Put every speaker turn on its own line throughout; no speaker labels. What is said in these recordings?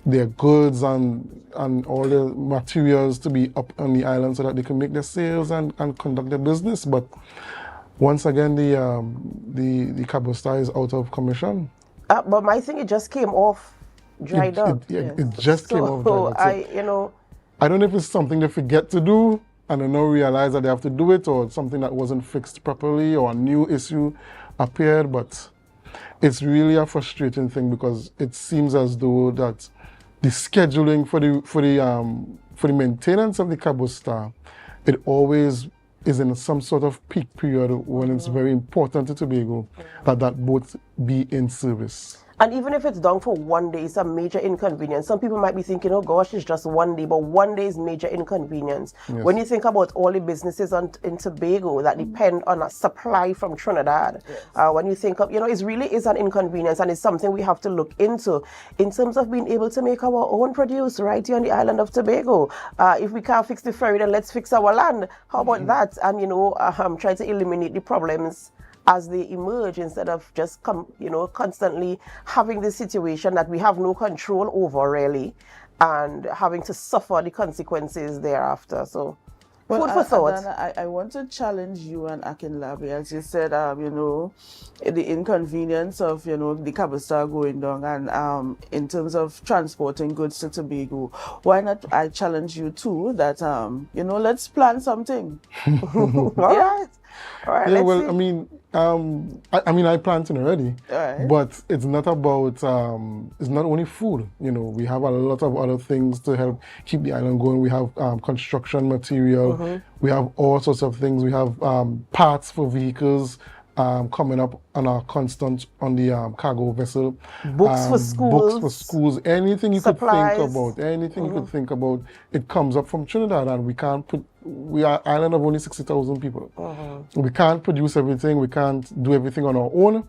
their goods and all the materials to be up on the island so that they can make their sales and conduct their business. But once again, the Cabo Star is out of commission.
But my thing, it just came off dried up.
It just came off dried up.
So
I don't know if it's something they forget to do and they now realize that they have to do it, or something that wasn't fixed properly, or a new issue appeared. But it's really a frustrating thing, because it seems as though that the scheduling for the maintenance of the Cabo Star, it always is in some sort of peak period when it's very important to Tobago that boat be in service.
And even if it's down for one day, it's a major inconvenience. Some people might be thinking, oh gosh, it's just one day, but one day is major inconvenience. Yes. When you think about all the businesses in Tobago that depend on a supply from Trinidad, yes. When you think of, it really is an inconvenience, and it's something we have to look into in terms of being able to make our own produce right here on the island of Tobago. If we can't fix the ferry, then let's fix our land. How about that? And, try to eliminate the problems as they emerge, instead of just constantly having this situation that we have no control over, really, and having to suffer the consequences thereafter. So, food for thought.
Adana, I want to challenge you and Akinlabi, as you said, the inconvenience of, the Cabo Star going down, and in terms of transporting goods to Tobago. Why not I challenge you too that, let's plan something.
All right.
Yeah, well, I planted already, but it's not about, it's not only food. We have a lot of other things to help keep the island going. We have construction material, we have all sorts of things. We have parts for vehicles coming up on our constant on the cargo vessel.
Books for schools.
Anything you
supplies.
You could think about, it comes up from Trinidad, and we are an island of only 60,000 people. We can't produce everything, we can't do everything on our own.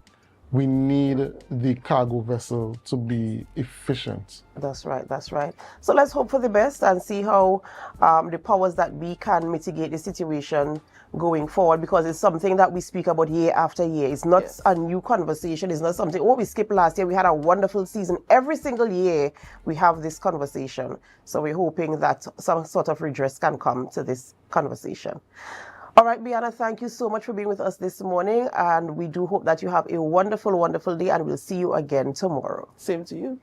We need the cargo vessel to be efficient.
That's right. So let's hope for the best and see how the powers that be can mitigate the situation going forward, because it's something that we speak about year after year. It's not a new conversation. It's not something, we skipped last year. We had a wonderful season. Every single year we have this conversation. So we're hoping that some sort of redress can come to this conversation. All right, Bianna, thank you so much for being with us this morning, and we do hope that you have a wonderful, wonderful day, and we'll see you again tomorrow.
Same to you.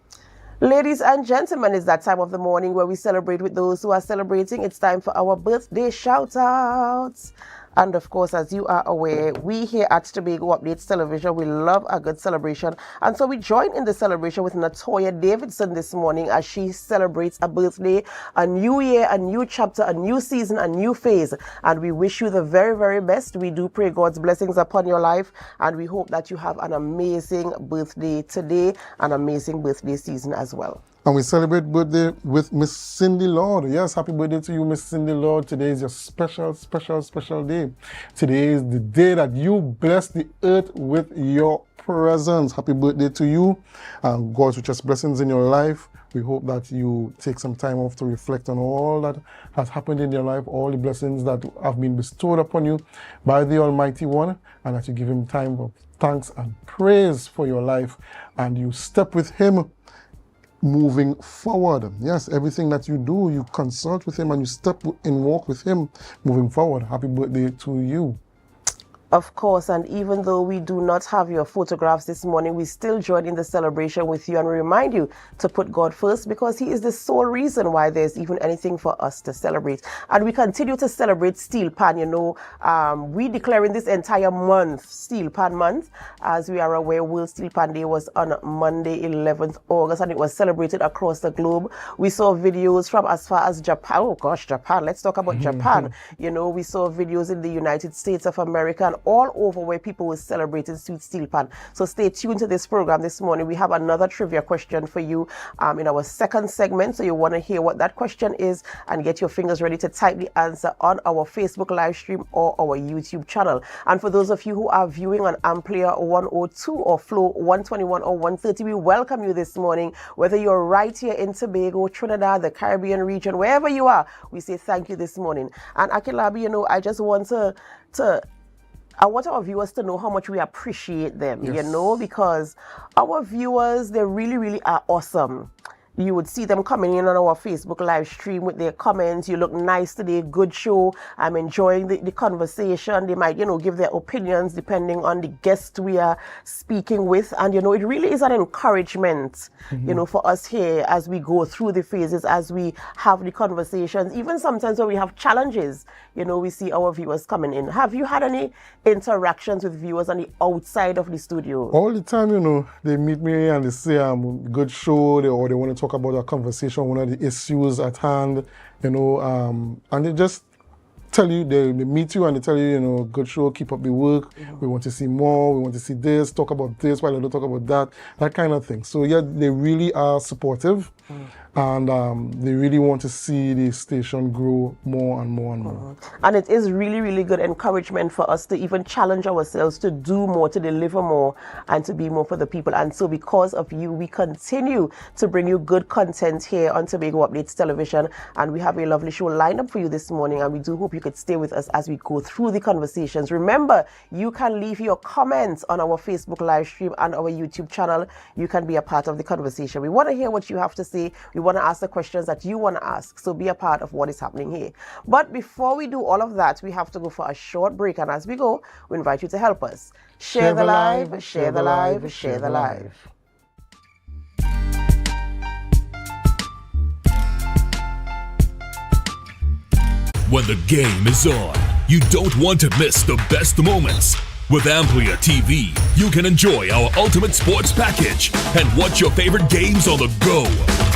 Ladies and gentlemen, it's that time of the morning where we celebrate with those who are celebrating. It's time for our birthday shout-outs. And of course, as you are aware, we here at Tobago Updates Television, we love a good celebration. And so we join in the celebration with Natoya Davidson this morning as she celebrates a birthday, a new year, a new chapter, a new season, a new phase. And we wish you the very, very best. We do pray God's blessings upon your life. And we hope that you have an amazing birthday today, an amazing birthday season as well.
And we celebrate birthday with Miss Cindy Lord. Yes, happy birthday to you, Miss Cindy Lord. Today is your special, special, special day. Today is the day that you bless the earth with your presence. Happy birthday to you. And God's richest blessings in your life. We hope that you take some time off to reflect on all that has happened in your life, all the blessings that have been bestowed upon you by the Almighty One, and that you give Him time of thanks and praise for your life, and you step with Him moving forward. Yes, everything that you do, you consult with Him and you step and walk with Him moving forward. Happy birthday to you.
Of course, and even though we do not have your photographs this morning, we still join in the celebration with you and remind you to put God first, because He is the sole reason why there's even anything for us to celebrate. And we continue to celebrate Steel Pan. We declaring this entire month Steel Pan Month. As we are aware, World Steel Pan Day was on Monday, 11th August, and it was celebrated across the globe. We saw videos from as far as Japan. Oh gosh, Japan. Let's talk about Japan. We saw videos in the United States of America and all over where people were celebrating Sweet Steel Pan. So stay tuned to this program this morning. We have another trivia question for you in our second segment. So you want to hear what that question is and get your fingers ready to type the answer on our Facebook live stream or our YouTube channel. And for those of you who are viewing on AMPLIA 102 or Flow 121 or 130, we welcome you this morning. Whether you're right here in Tobago, Trinidad, the Caribbean region, wherever you are, we say thank you this morning. And Akilabi, I just want I want our viewers to know how much we appreciate them, because our viewers, they really, really are awesome. you would see them coming in on our Facebook live stream with their comments. You look nice today, good show. I'm enjoying the conversation. They might, give their opinions depending on the guest we are speaking with. And, it really is an encouragement, for us here as we go through the phases, as we have the conversations. Even sometimes when we have challenges, we see our viewers coming in. Have you had any interactions with viewers on the outside of the studio?
All the time, they meet me and they say good show, or they want to talk about a conversation, one of the issues at hand, and they just tell you, they meet you and they tell you, good show, keep up the work, we want to see more, we want to see this, talk about this, why don't talk about that kind of thing. So yeah, they really are supportive. And they really want to see the station grow more and more and more.
And it is really, really good encouragement for us to even challenge ourselves to do more, to deliver more, and to be more for the people. And so because of you, we continue to bring you good content here on Tobago Updates Television. And we have a lovely show lined up for you this morning. And we do hope you could stay with us as we go through the conversations. Remember, you can leave your comments on our Facebook live stream and our YouTube channel. You can be a part of the conversation. We want to hear what you have to say. We want to ask the questions that you want to ask, so be a part of what is happening here. But before we do all of that, we have to go for a short break, and as we go, we invite you to help us. Share the live, share the live, share the live.
When the game is on, you don't want to miss the best moments. With AMPLIA TV, you can enjoy our ultimate sports package and watch your favorite games on the go.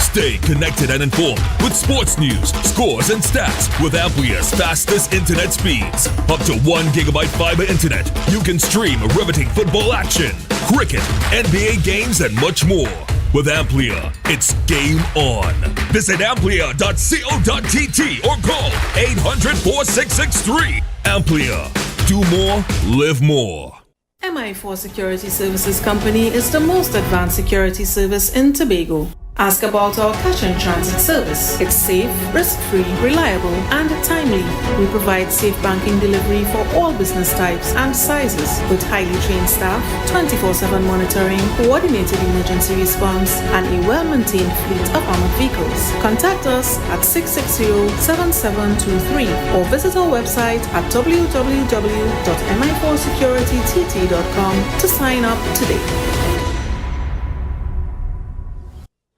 Stay connected and informed with sports news, scores, and stats with AMPLIA's fastest internet speeds. Up to 1 gigabyte fiber internet, you can stream riveting football action, cricket, NBA games, and much more. With AMPLIA, it's game on. Visit amplia.co.tt or call 800-4663. AMPLIA. Do more, live more.
MI4 Security Services Company is the most advanced security service in Tobago. Ask about our cash and transit service. It's safe, risk-free, reliable, and timely. We provide safe banking delivery for all business types and sizes with highly trained staff, 24/7 monitoring, coordinated emergency response, and a well-maintained fleet of armored vehicles. Contact us at 660-7723 or visit our website at www.mi4securitytt.com to sign up today.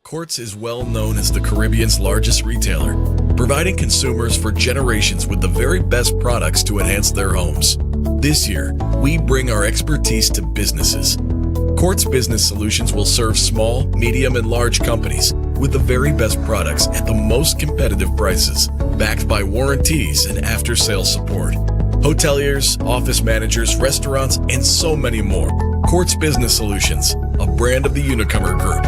Quartz is well known as the Caribbean's largest retailer, providing consumers for generations with the very best products to enhance their homes. This year, we bring our expertise to businesses. Quartz Business Solutions will serve small, medium, and large companies with the very best products at the most competitive prices, backed by warranties and after-sales support. Hoteliers, office managers, restaurants, and so many more. Quartz Business Solutions, a brand of the Unicomer Group.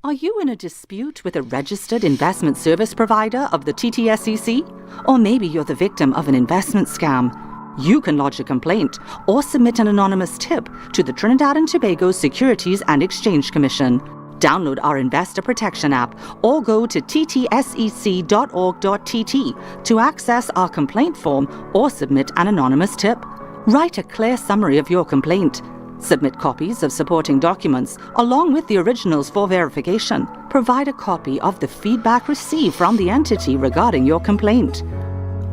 Are you in a dispute with a registered investment service provider of the TTSEC? Or maybe you're the victim of an investment scam? You can lodge a complaint or submit an anonymous tip to the Trinidad and Tobago Securities and Exchange Commission. Download our Investor Protection app or go to ttsec.org.tt to access our complaint form or submit an anonymous tip. Write a clear summary of your complaint. Submit copies of supporting documents along with the originals for verification. Provide a copy of the feedback received from the entity regarding your complaint.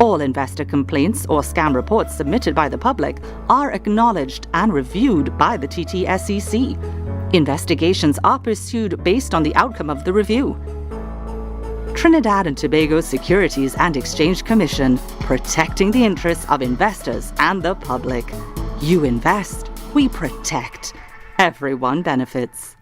All investor complaints or scam reports submitted by the public are acknowledged and reviewed by the TTSEC. Investigations are pursued based on the outcome of the review. Trinidad and Tobago Securities and Exchange Commission, protecting the interests of investors and the public. You invest. We protect. Everyone benefits.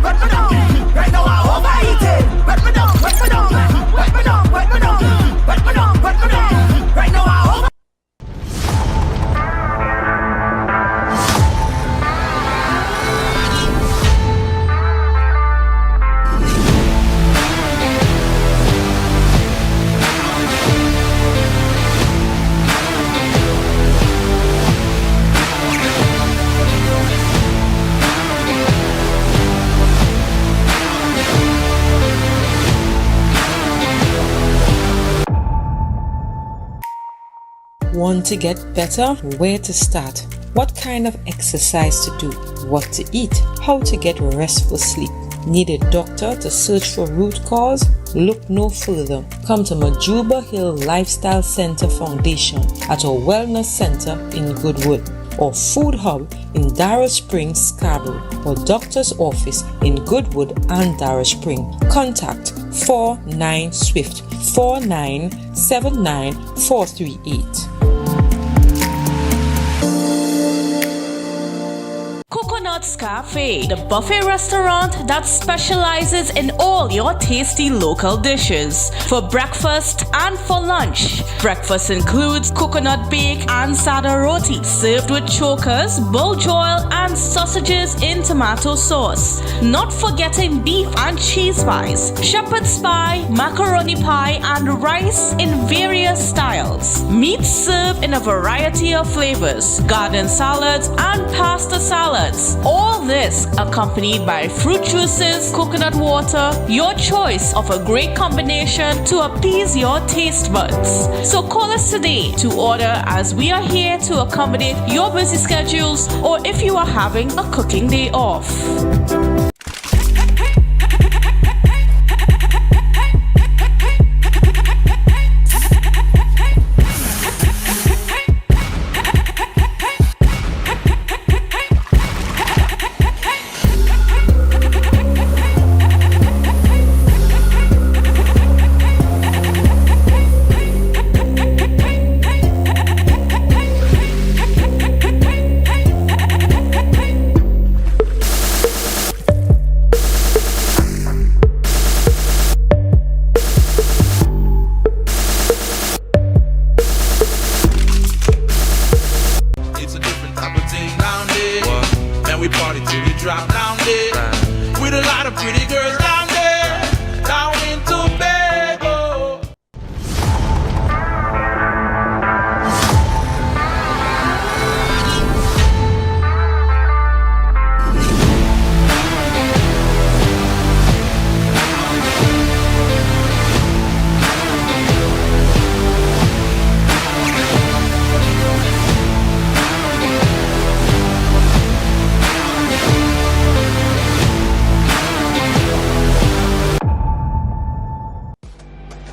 Wet me down. Want to get better? Where to start? What kind of exercise to do? What to eat? How to get restful sleep? Need a doctor to search for root cause? Look no further. Come to Majuba Hill Lifestyle Center Foundation at our Wellness Center in Goodwood, or Food Hub in Darrow Springs, Scarborough, or Doctor's Office in Goodwood and Darrow Spring. Contact 49 Swift 4979 438.
Coconut's Cafe, the buffet restaurant that specializes in all your tasty local dishes. For breakfast and for lunch. Breakfast includes coconut bake and sada roti, served with chokers, bull joil, and sausages in tomato sauce. Not forgetting beef and cheese pies, shepherd's pie, macaroni pie, and rice in various styles. Meat served in a variety of flavors, garden salads, and pasta salads. All this accompanied by fruit juices, coconut water, your choice of a great combination to appease your taste buds. So call us today to order, as we are here to accommodate your busy schedules, or if you are having a cooking day off.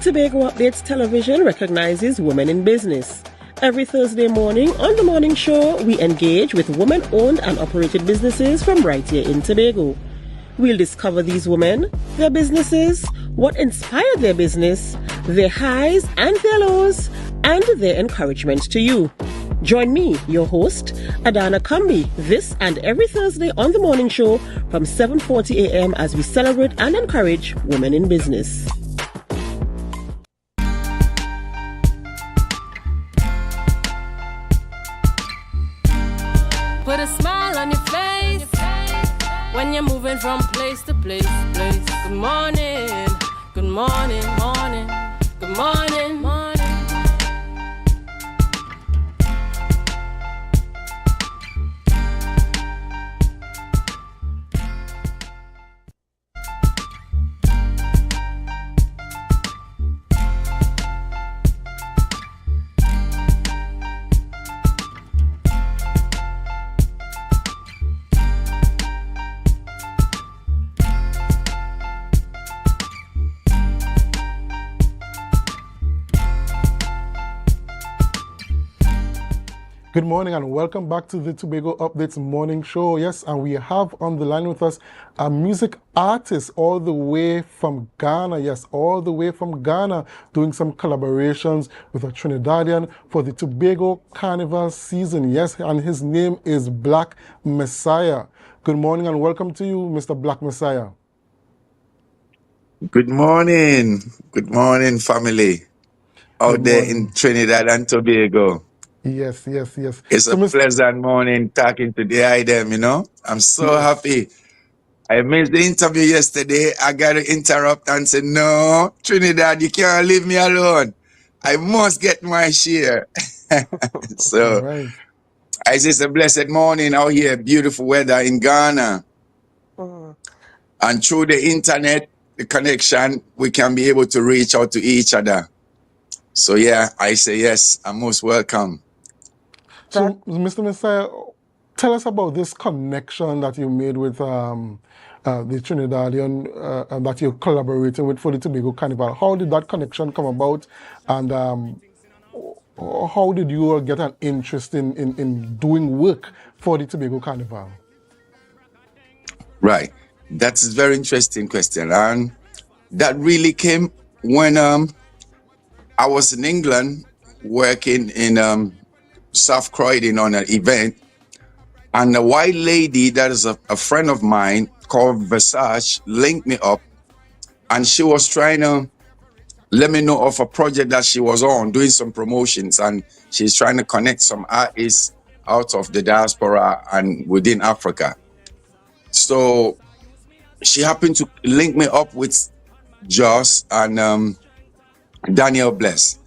Tobago Updates Television recognizes women in business. Every Thursday morning on The Morning Show, we engage with women-owned and operated businesses from right here in Tobago. We'll discover these women, their businesses, what inspired their business, their highs and their lows, and their encouragement to you. Join me, your host, Adana Kambi, this and every Thursday on The Morning Show from 7:40 a.m. as we celebrate and encourage women in business.
Put a smile on your face when you're moving from place to place. Good morning, good morning, morning, good morning, morning.
Good morning and welcome back to the Tobago Updates Morning Show. Yes, and we have on the line with us a music artist all the way from Ghana. Yes, all the way from Ghana, doing some collaborations with a Trinidadian for the Tobago Carnival season. Yes, and his name is Black Messiah. Good morning and welcome to you, Mr. Black Messiah.
Good morning, family out there in Trinidad and Tobago.
Yes, yes, yes.
It's a pleasant morning talking to the item, you know. I'm so happy. I missed the interview yesterday. I got to interrupt and say, no, Trinidad, you can't leave me alone. I must get my share. So, it's a blessed morning out here, beautiful weather in Ghana. And through the internet, the connection, we can be able to reach out to each other. So yeah, I say yes, I'm most welcome.
So, Mr. Messiah, tell us about this connection that you made with the Trinidadian that you're collaborating with for the Tobago Carnival. How did that connection come about, and how did you get an interest in doing work for the Tobago Carnival?
Right, that's a very interesting question, and that really came when I was in England working in South Croydon on an event, and a white lady that is a friend of mine called Versace linked me up, and she was trying to let me know of a project that she was on, doing some promotions, and she's trying to connect some artists out of the diaspora and within Africa. So she happened to link me up with Joss and Daniel Bless.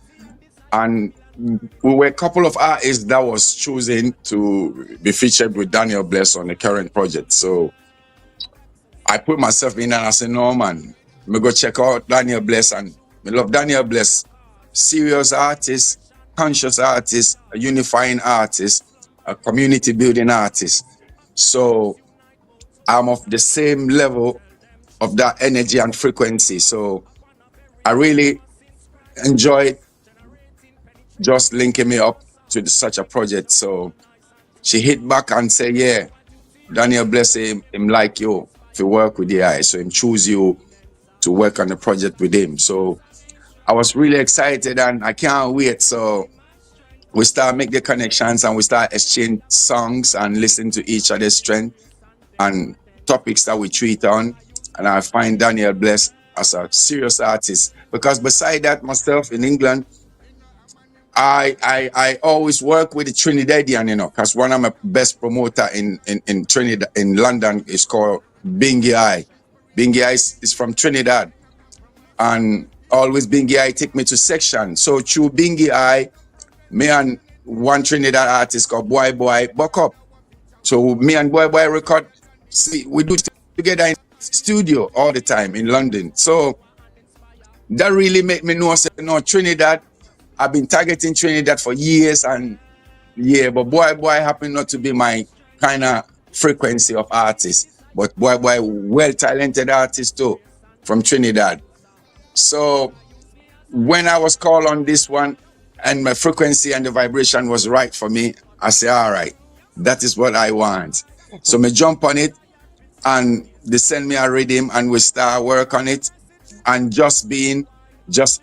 And we were a couple of artists that was chosen to be featured with Daniel Bless on the current project. So I put myself in and I said, no man, me go check out Daniel Bless, and me love Daniel Bless. Serious artist, conscious artist, a unifying artist, a community building artist. So I'm of the same level of that energy and frequency. So I really enjoyed just linking me up to such a project. So she hit back and said, yeah, Daniel Bless him like you to work with the eye. So him choose you to work on the project with him. So I was really excited and I can't wait. So we start make the connections and we start exchange songs and listen to each other's strength and topics that we treat on. And I find Daniel Bless as a serious artist, because beside that, myself in England, I always work with the Trinidadian, you know, because one of my best promoter in Trinidad, in London, is called Bingy I. Bingy I is from Trinidad, and always Bingy I take me to section. So through Bingy I, me and one Trinidad artist called Boy buck up. So me and Boy record, see, we do together in studio all the time in London. So that really made me know, I said, no, Trinidad, I've been targeting Trinidad for years, and yeah, but Boy happened not to be my kind of frequency of artist, but Boy, well-talented artist too, from Trinidad. So when I was called on this one and my frequency and the vibration was right for me, I say, all right, that is what I want. So me jump on it, and they send me a rhythm and we start work on it. And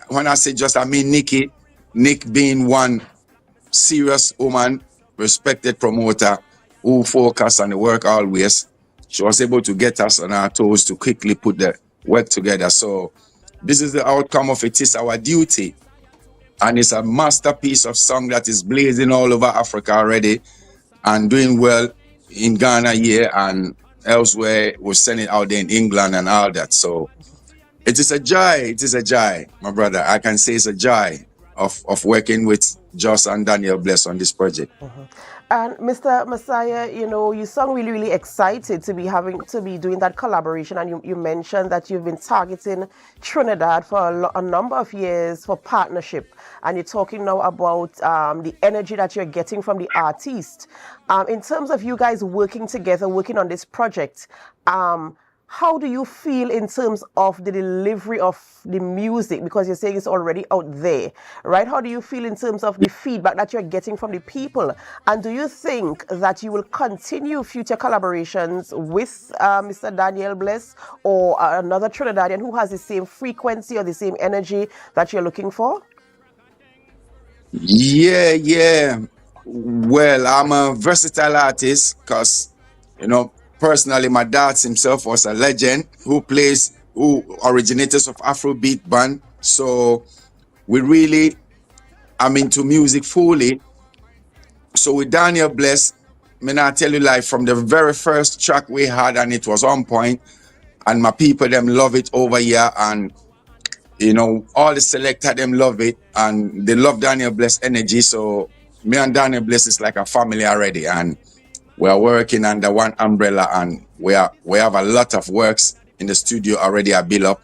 when I say just, I mean Nick being one serious woman, respected promoter who focus on the work always. She was able to get us on our toes to quickly put the work together. So this is the outcome of it. Is our duty. And it's a masterpiece of song that is blazing all over Africa already and doing well in Ghana here and elsewhere. We're sending it out there in England and all that. So it is a joy, my brother. I can say it's a joy of working with Joss and Daniel Bless on this project.
And Mr. Messiah, you know, you sound really, really excited to be doing that collaboration. And you mentioned that you've been targeting Trinidad for a number of years for partnership. And you're talking now about the energy that you're getting from the artist. In terms of you guys working together, working on this project, how do you feel in terms of the delivery of the music? Because you're saying it's already out there, right? How do you feel in terms of the feedback that you're getting from the people? And do you think that you will continue future collaborations with Mr. Daniel Bless or another Trinidadian who has the same frequency or the same energy that you're looking for?
Yeah. Well, I'm a versatile artist because, you know, personally, my dad himself was a legend who originated of Afrobeat band. So I'm into music fully. So with Daniel Bless, I tell you, like from the very first track we had, and it was on point, and my people them love it over here, and you know, all the selector them love it, and they love Daniel Bless energy. So me and Daniel Bless is like a family already, and we are working under one umbrella, and we have a lot of works in the studio already built up.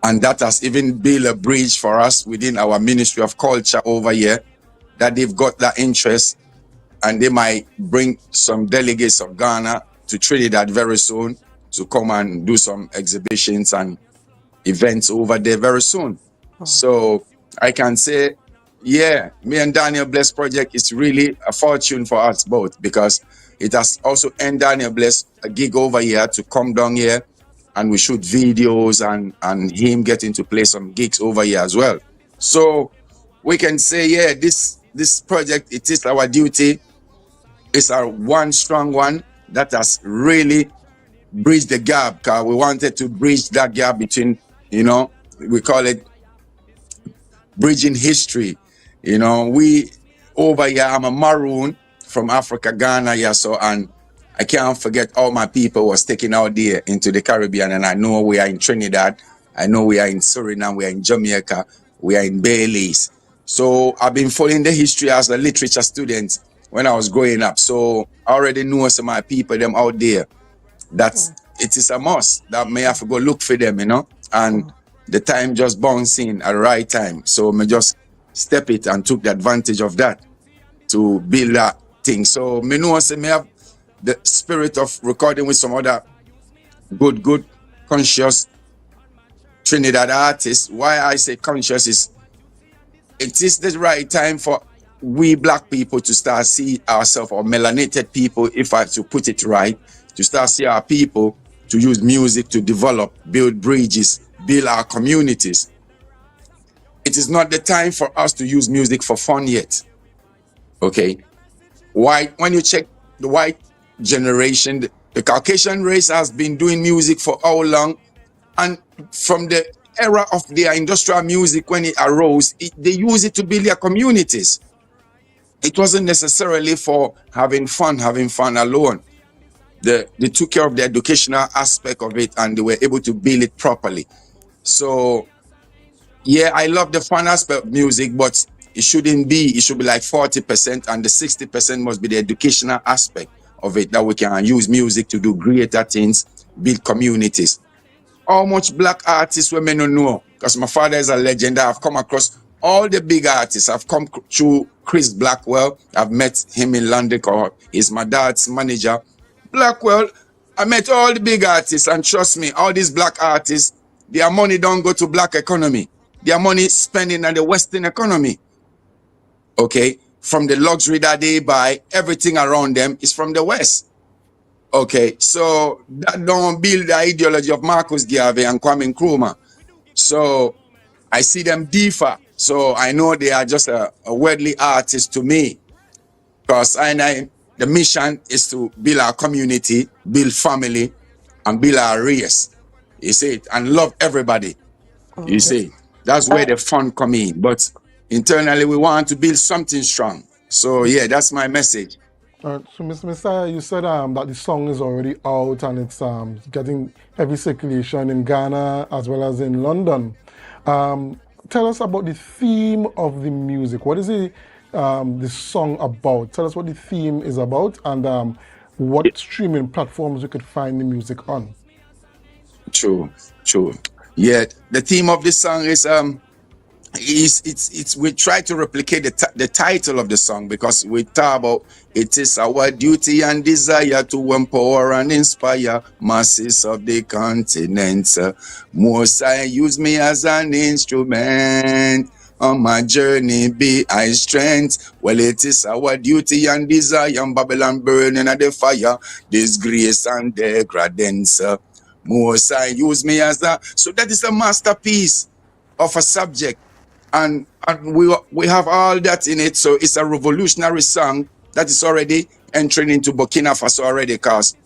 And that has even built a bridge for us within our Ministry of Culture over here, that they've got that interest, and they might bring some delegates of Ghana to Trinidad very soon to come and do some exhibitions and events over there very soon. So I can say, yeah, me and Daniel Bless project is really a fortune for us both, because it has also earned Daniel Bless a gig over here to come down here and we shoot videos and him getting to play some gigs over here as well. So we can say, yeah, this project, it is our duty. It's our one strong one that has really bridged the gap, because we wanted to bridge that gap between, we call it bridging history. We over here, I'm a Maroon from Africa, Ghana, yeah, so, and I can't forget all my people was taken out there into the Caribbean, and I know we are in Trinidad, I know we are in Suriname, we are in Jamaica, we are in Belize. So I've been following the history as a literature student when I was growing up. So I already know some of my people, them out there, that it is a must that may have to go look for them, and the time just bouncing at the right time. So me just step it and took the advantage of that to build that thing. So me know say me have the spirit of recording with some other good, conscious Trinidad artists. Why I say conscious is, it is the right time for we black people to start see ourselves, or melanated people, if I have to put it right, to start see our people to use music to develop, build bridges, build our communities. It is not the time for us to use music for fun yet. Okay? When you check the white generation, the Caucasian race has been doing music for how long? And from the era of their industrial music, when it arose, they use it to build their communities. It wasn't necessarily for having fun alone. They took care of the educational aspect of it, and they were able to build it properly. So, yeah, I love the fun aspect of music, but it should be like 40%, and the 60% must be the educational aspect of it, that we can use music to do greater things, build communities. How much black artists women don't know? Because my father is a legend. I've come across all the big artists. I've come through Chris Blackwell. I've met him in London, or he's my dad's manager. Blackwell, I met all the big artists, and trust me, all these black artists, their money don't go to black economy. Their money spending on the Western economy. Okay? From the luxury that they buy, everything around them is from the West. Okay, so that don't build the ideology of Marcus Garvey and Kwame Nkrumah. So I see them differ. So I know they are just a worldly artist to me. Because the mission is to build our community, build family, and build our race. You see, and love everybody. You see, that's where the fun come in. But internally, we want to build something strong. So yeah, that's my message.
So, Mr. Messiah, you said that the song is already out and it's getting heavy circulation in Ghana as well as in London. Tell us about the theme of the music. What is the song about? Tell us what the theme is about, and what streaming platforms you could find the music on. True.
Yeah, the theme of this song is we try to replicate the title of the song, because we talk about it is our duty and desire to empower and inspire masses of the continent. Most I use me as an instrument on my journey, be I strength. Well, it is our duty and desire, Babylon burning at the fire, disgrace and degradance. Most I use me as that. So that is a masterpiece of a subject. And we have all that in it. So it's a revolutionary song that is already entering into Burkina Faso already, because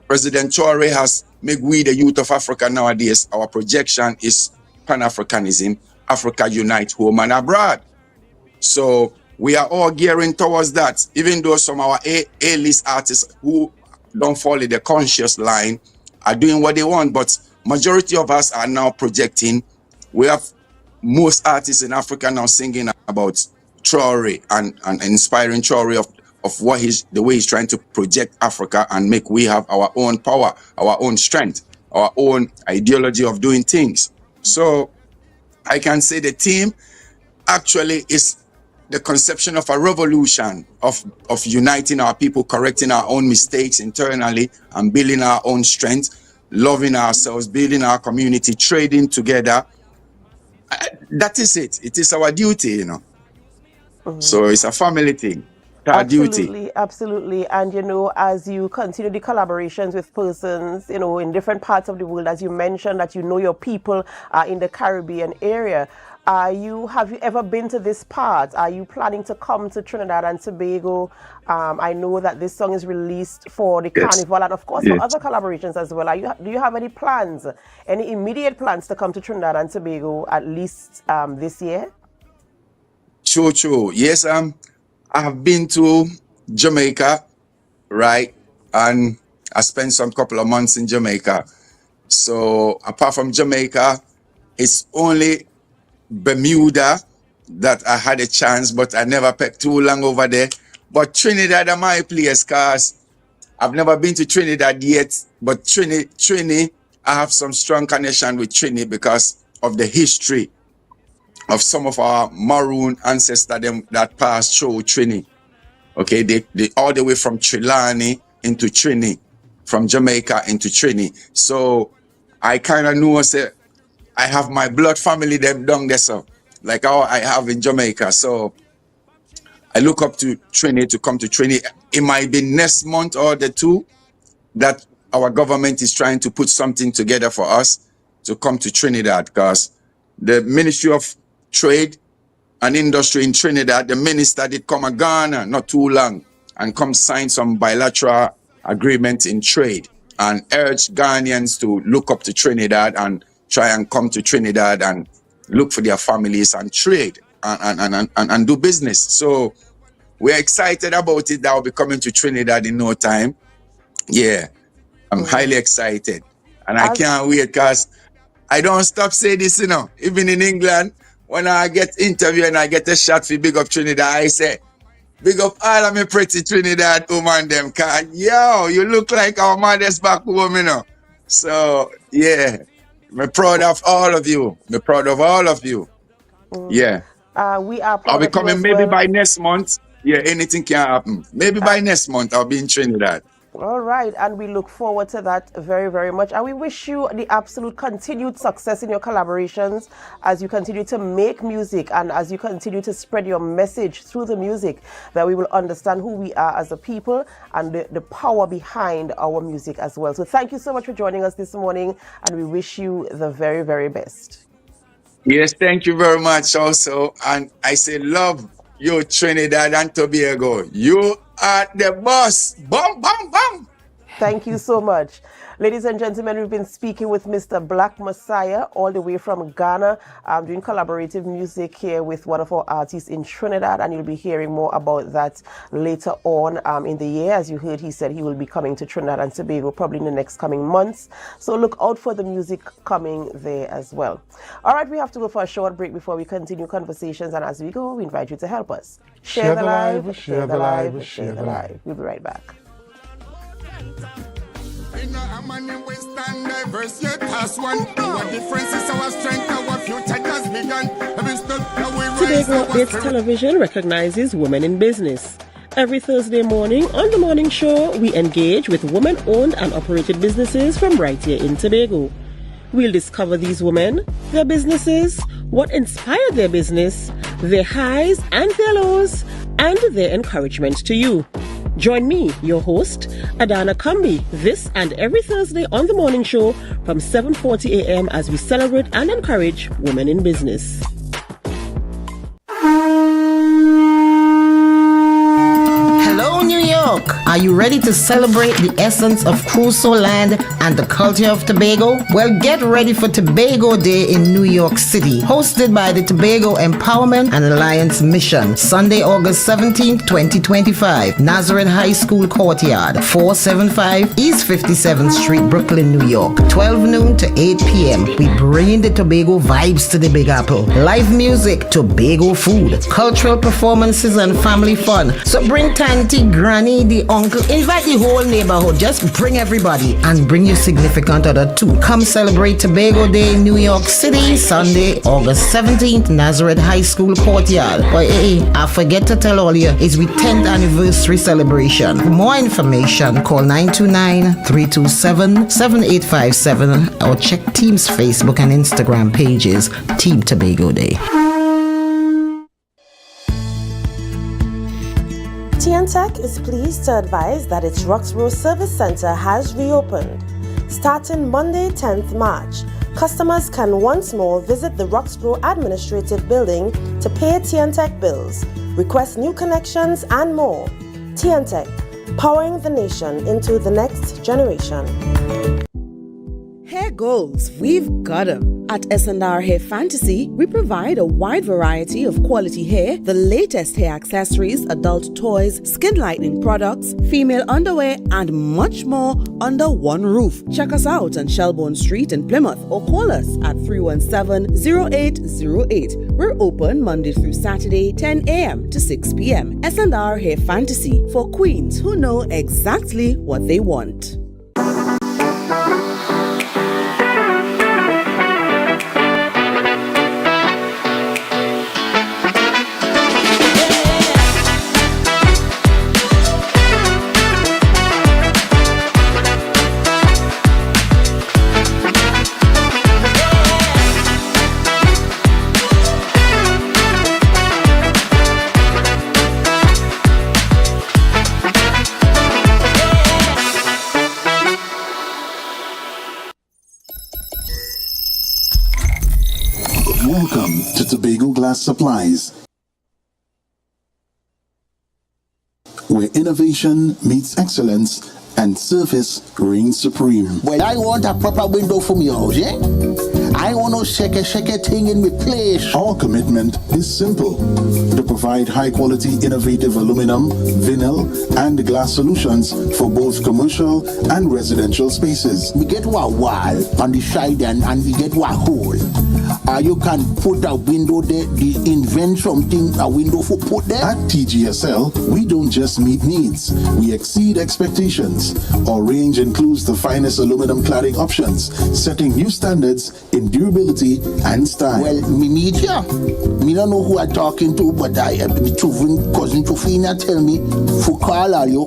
President Traoré has made we the youth of Africa nowadays. Our projection is Pan-Africanism, Africa unite, home and abroad. So we are all gearing towards that, even though some of our A-list artists who don't follow the conscious line are doing what they want, but majority of us are now projecting. We have most artists in Africa now singing about Traoré and inspiring Traoré of what the way he's trying to project Africa and make we have our own power, our own strength, our own ideology of doing things. So I can say the team actually is the conception of a revolution of uniting our people, correcting our own mistakes internally and building our own strength, loving ourselves, building our community, trading together. That is it. It is our duty, you know. So it's a family thing. Our duty.
Absolutely. And, you know, as you continue the collaborations with persons, you know, in different parts of the world, as you mentioned that you know your people in the Caribbean area, have you ever been to this part? Are you planning to come to Trinidad and Tobago? I know that this song is released for the Carnival and, of course, for other collaborations as well. Do you have any plans, any immediate plans to come to Trinidad and Tobago at least this year?
True. Yes, I have been to Jamaica, right? And I spent some couple of months in Jamaica. So apart from Jamaica, it's only Bermuda that I had a chance, but I never pecked too long over there. But Trinidad are my place, cause I've never been to Trinidad yet. But Trini, I have some strong connection with Trini because of the history of some of our maroon ancestors that passed through Trini. Okay, they all the way from Trelawney into Trini, from Jamaica into Trini. So I kind of know, say, I have my blood family them down there, so like how I have in Jamaica. So I look up to Trini to come to Trini. It might be next month or the two that our government is trying to put something together for us to come to Trinidad, because the Ministry of Trade and Industry in Trinidad, the minister did come to Ghana not too long and come sign some bilateral agreement in trade and urge Ghanaians to look up to Trinidad and try and come to Trinidad and look for their families and trade and do business. So we're excited about it. That will be coming to Trinidad in no time. Yeah, I'm highly excited. And I can't wait, because I don't stop saying this, you know. Even in England, when I get interviewed and I get a shot for big up Trinidad, I say, big up all of me pretty Trinidad woman them, cause yo, you look like our mothers back home, you know. So yeah, I'm proud of all of you. I'm proud of all of you. Yeah.
We are proud
I'll be
of you
coming
as
maybe
well.
by next month. Yeah, anything can happen. Maybe by next month I'll be in Trinidad.
All right, and we look forward to that very, very much. And we wish you the absolute continued success in your collaborations as you continue to make music and as you continue to spread your message through the music, that we will understand who we are as a people and the power behind our music as well. So thank you so much for joining us this morning, and we wish you the very, very best.
Yes, thank you very much also. And I say love you, Trinidad and Tobago. You are the boss. Bum, bum, bum.
Thank you so much. Ladies and gentlemen, we've been speaking with Mr. Black Messiah all the way from Ghana, doing collaborative music here with one of our artists in Trinidad, and you'll be hearing more about that later on in the year. As you heard, he said he will be coming to Trinidad and Tobago probably in the next coming months. So look out for the music coming there as well. All right, we have to go for a short break before we continue conversations, and as we go, we invite you to help us. Share the live, share the live, share the live. We'll be right back.
Tobago Updates Television recognizes women in business. Every Thursday morning on The Morning Show, we engage with women-owned and operated businesses from right here in Tobago. We'll discover these women, their businesses, what inspired their business, their highs and their lows, and their encouragement to you. Join me, your host, Adana Kambi, this and every Thursday on The Morning Show from 7:40 a.m. as we celebrate and encourage women in business.
Hello, New York. Are you ready to celebrate the essence of Crusoe land and the culture of Tobago? Well, get ready for Tobago Day in New York City, hosted by the Tobago Empowerment and Alliance Mission, Sunday, August 17th, 2025, Nazareth High School Courtyard, 475 East 57th Street, Brooklyn, New York, 12 noon to 8 p.m. We bring the Tobago vibes to the Big Apple. Live music, Tobago food, cultural performances, and family fun. So bring Tanty, Granny, the uncle, invite the whole neighborhood. Just bring everybody and bring your your significant other too. Come celebrate Tobago Day in New York City, Sunday, August 17th, Nazareth High School courtyard. But hey, I forget to tell all you, it's we 10th anniversary celebration. For more information, call 929-327-7857 or check Team's Facebook and Instagram pages, Team Tobago Day.
TNTech is pleased to advise that its Roxborough Service Center has reopened. Starting Monday, 10th March, customers can once more visit the Roxborough Administrative Building to pay TNTech bills, request new connections, and more. TNTech, powering the nation into the next generation.
Hair goals, we've got them. At S&R Hair Fantasy, we provide a wide variety of quality hair, the latest hair accessories, adult toys, skin lightening products, female underwear, and much more under one roof. Check us out on Shelbourne Street in Plymouth or call us at 317-0808. We're open Monday through Saturday, 10 a.m. to 6 p.m. S&R Hair Fantasy for queens who know exactly what they want.
Welcome to Tobago Glass Supplies, where innovation meets excellence and service reigns supreme.
Well, I want a proper window for me house, yeah? I want no shake thing in my place.
Our commitment is simple: to provide high-quality, innovative aluminum, vinyl, and glass solutions for both commercial and residential spaces.
We get one wall on the side and we get one hole. You can put a window there, invent something, a window for put there.
At TGSL, we don't just meet needs, we exceed expectations. Our range includes the finest aluminum cladding options, setting new standards in durability and style.
Well, me meet ya. Me don't know who I'm talking to, but I cousin Tufina tell me for call all you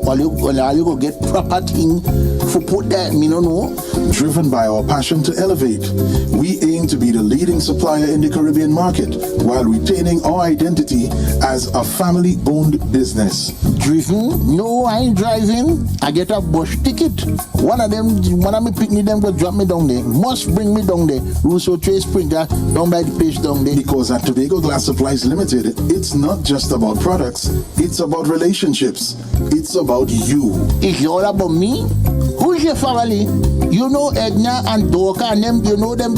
go get proper thing for put there. Me don't know.
Driven by our passion to elevate, we aim to be the leading supplier in the Caribbean market while retaining our identity as a family-owned business.
Driven? No, I ain't driving. I get a bus ticket. One of me picnic them go drop me down there. Must bring me down there. Russo Trace Springer down by the place down there.
Because at Tobago Glass Supplies Limited, it's not just about products, it's about relationships. It's about you.
It's all about me? Who's your family? You know Edna and Dorka and them, you know them,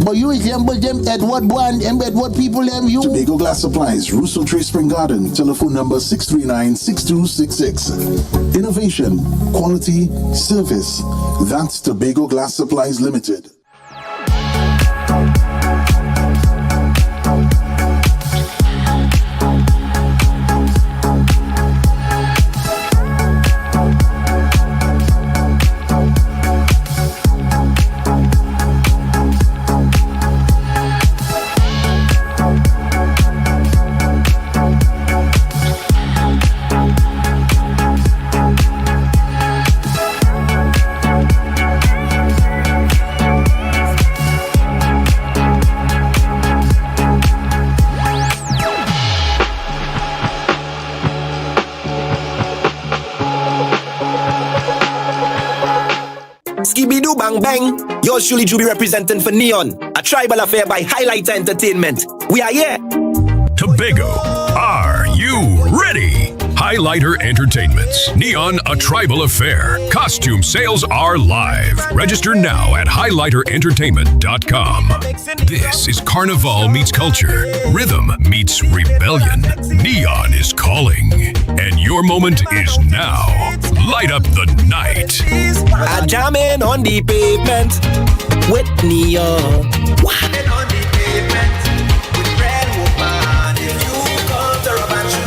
but you resemble them Edward boy and Edward people them you.
Tobago Glass Supplies, Russo Trace Spring Garden, telephone number 639-6266. Innovation, quality, service. That's Tobago Glass Supplies Limited.
Skibidoo bang bang, yours truly Juby representing for Neon, a tribal affair by Highlighter Entertainment. We are here.
Tobago, are you ready? Highlighter Entertainment's Neon, a tribal affair. Costume sales are live. Register now at highlighterentertainment.com. This is Carnival meets culture. Rhythm meets rebellion. Neon is calling. And your moment is now. Light up the night.
I'm jamming on the pavement with Neon. Jamming on the pavement with Red Woman. If you come to rub and shoot.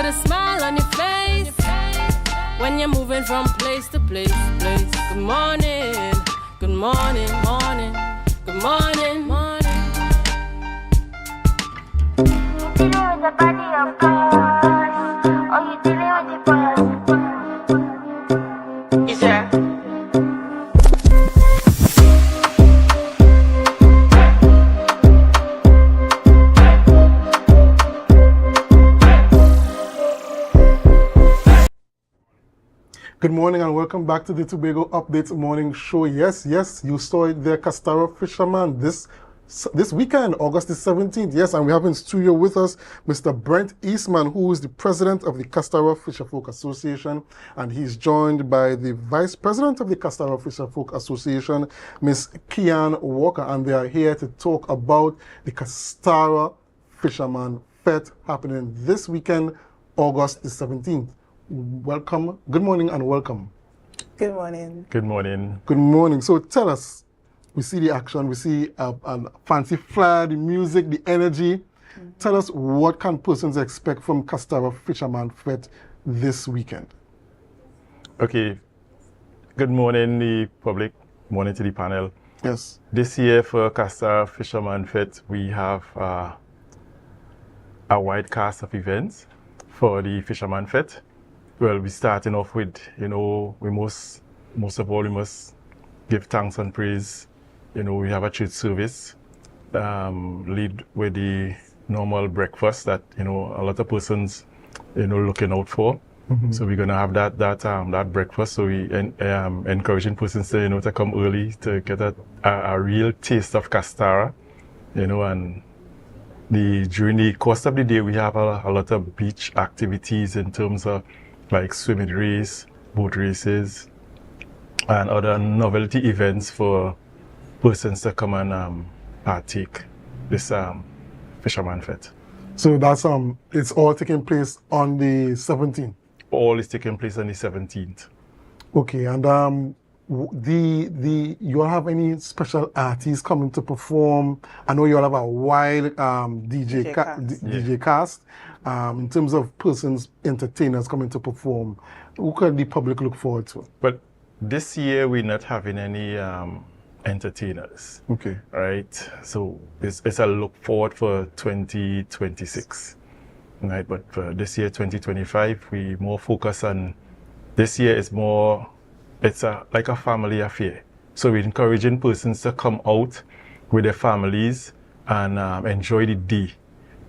with a smile on your face. When you're moving from place to place. Good morning, good morning, morning, good morning, morning. You dealing with the body of God, or you dealing with the boy? Is there?
Good morning and welcome back to the Tobago Updates Morning Show. Yes, you saw it there, Castara Fisherman this weekend, August the 17th. Yes, and we have in studio with us Mr. Brent Eastman, who is the president of the Castara Fisherfolk Association, and he's joined by the vice president of the Castara Fisherfolk Association, Miss Kian Walker, and they are here to talk about the Castara Fisherman Fete happening this weekend, August the 17th. Welcome. Good morning and welcome.
Good morning.
Good morning.
Good morning. So tell us, we see the action, we see a fancy flyer, the music, the energy. Tell us, what can persons expect from Castara Fisherman Fete this weekend?
Okay. Good morning, the public. Morning to the panel.
Yes.
This year for Castara Fisherman Fete, we have a wide cast of events for the Fisherman Fete. Well, we're starting off with, we most of all, we must give thanks and praise. We have a church service, lead with the normal breakfast that, a lot of persons, looking out for. Mm-hmm. So we're going to have that breakfast. So we encouraging persons to, to come early to get a real taste of Castara, and during the course of the day, we have a lot of beach activities in terms of like swimming race, boat races, and other novelty events for persons to come and partake this Fisherman Fete.
So that's it's all taking place on the 17th?
All is taking place on the 17th.
Okay, and you all have any special artists coming to perform? I know you all have a wide DJ cast. In terms of persons, entertainers coming to perform, who can the public look forward to?
But this year we're not having any entertainers.
Okay.
Right? So it's a look forward for 2026. Right? But for this year, 2025, we more focus on, this year is more, it's like a family affair. So we're encouraging persons to come out with their families and enjoy the day.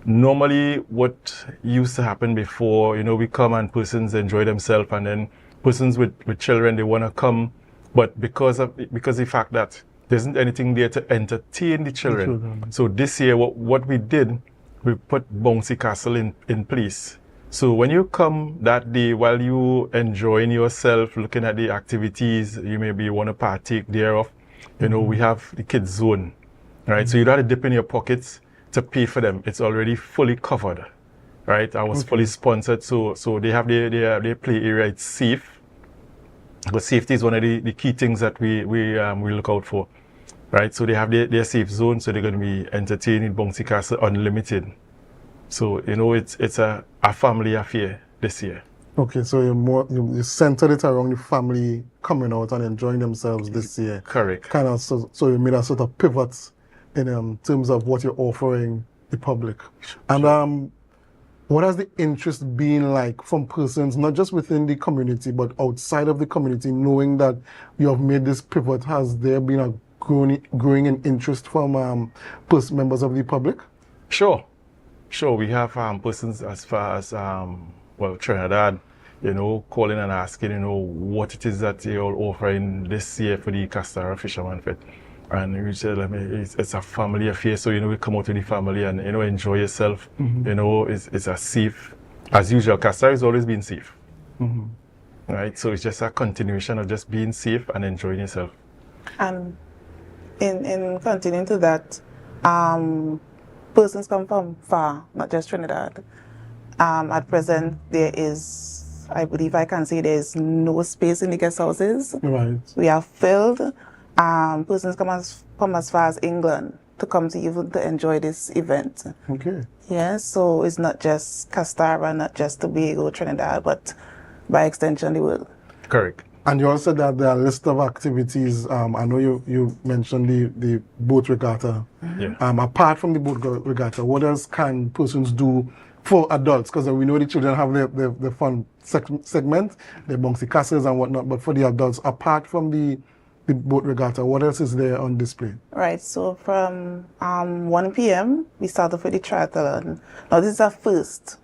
Normally, what used to happen before, we come and persons enjoy themselves, and then persons with children, they want to come, but because of the fact that there isn't anything there to entertain the children. So this year, what we did, we put Bouncy Castle in place. So when you come that day, while you enjoying yourself, looking at the activities, you maybe want to partake thereof, we have the kids zone, right? So you don't have to dip in your pockets to pay for them. It's already fully covered, right? I was fully sponsored, so they have their play area. It's safe, but safety is one of the key things that we look out for, right? So they have their safe zone, so they're going to be entertaining Bouncy Castle Unlimited. So it's a family affair this year.
Okay, so you centered it around the family coming out and enjoying themselves this year.
Correct.
Kind of, so you made a sort of pivot in terms of what you're offering the public. And what has the interest been like from persons, not just within the community, but outside of the community, knowing that you have made this pivot? Has there been a growing in interest from members of the public?
Sure. We have persons as far as, Trinidad, calling and asking, what it is that you're offering this year for the Castara Fisherman Fete. And we said, it's a family affair, so we come out with the family and enjoy yourself. Mm-hmm. It's a safe, as usual. Castara has always been safe, right? So it's just a continuation of just being safe and enjoying yourself.
And in continuing to that, persons come from far, not just Trinidad. At present, there is, I believe I can say, there is no space in the guest houses.
Right.
We are filled. Persons come as far as England, to come to even to enjoy this event.
Okay.
Yeah, so it's not just Castara, not just Tobago, Trinidad, but by extension the world.
Correct.
And you also that there are a list of activities. I know you mentioned the boat regatta.
Yeah.
Apart from the boat regatta, what else can persons do for adults? Because we know the children have the fun segment, the bouncy castles and whatnot. But for the adults, apart from the boat regatta, what else is there on display?
Right. So from 1 p.m. we start off with the triathlon. Now this is our first.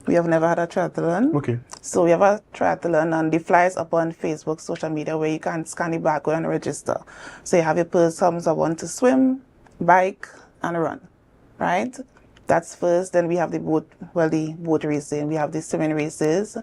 We have never had a triathlon.
Okay.
So we have a triathlon and the flyers up on Facebook, social media, where you can scan the barcode and register. So you have your persons that want to swim, bike, and run, right? That's first. Then we have the boat racing. We have the swimming races.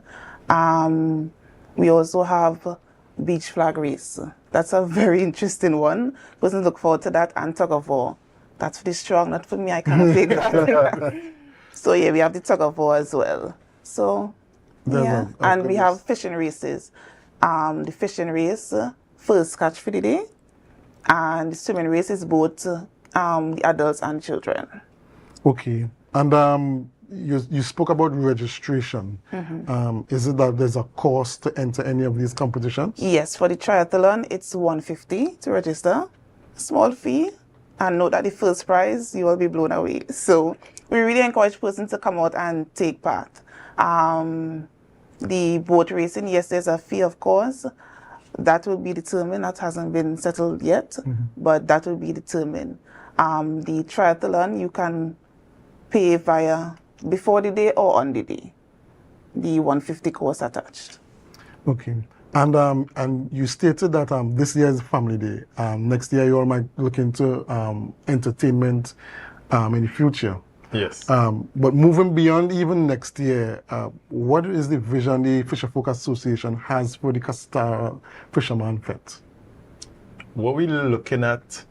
We also have beach flag race. That's a very interesting one. Persons look forward to that, and tug of war. That's for the strong, not for me. I can't take that. So yeah, we have the tug of war as well. So yeah, and we have fishing races. The fishing race, first catch for the day, and the swimming race is both the adults and children.
Okay, and you spoke about registration. Is it that there's a cost to enter any of these competitions?
Yes, for the triathlon, it's $150 to register, small fee, and note that the first prize you will be blown away. So we really encourage persons to come out and take part. The boat racing, yes, there's a fee, of course. That will be determined. That hasn't been settled yet, but that will be determined. The triathlon, you can pay via before the day or on the day. The $150 cost attached.
Okay. And you stated that this year is Family Day. Next year you all might look into entertainment in the future.
Yes.
But moving beyond even next year, what is the vision the Fisher Folk Association has for the Castara Fisherman Fete?
What we're looking at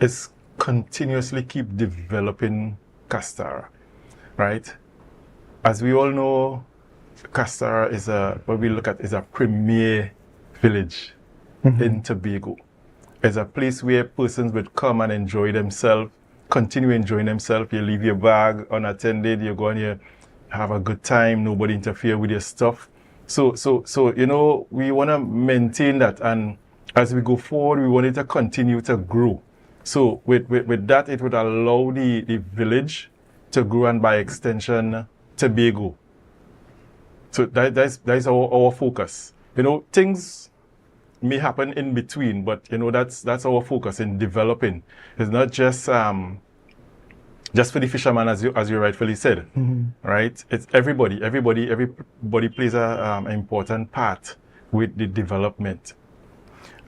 is continuously keep developing Castara, right? As we all know, Castara is a premier village in Tobago. It's a place where persons would come and enjoy themselves, continue enjoying themselves. You leave your bag unattended, you go and you have a good time, nobody interfere with your stuff. So you know, we want to maintain that, and as we go forward, we want it to continue to grow. So with that, it would allow the village to grow, and by extension, Tobago. So that's our focus. You know, things may happen in between, but you know, that's our focus in developing. It's not just for the fisherman, as you rightfully said, right? It's everybody plays a important part with the development.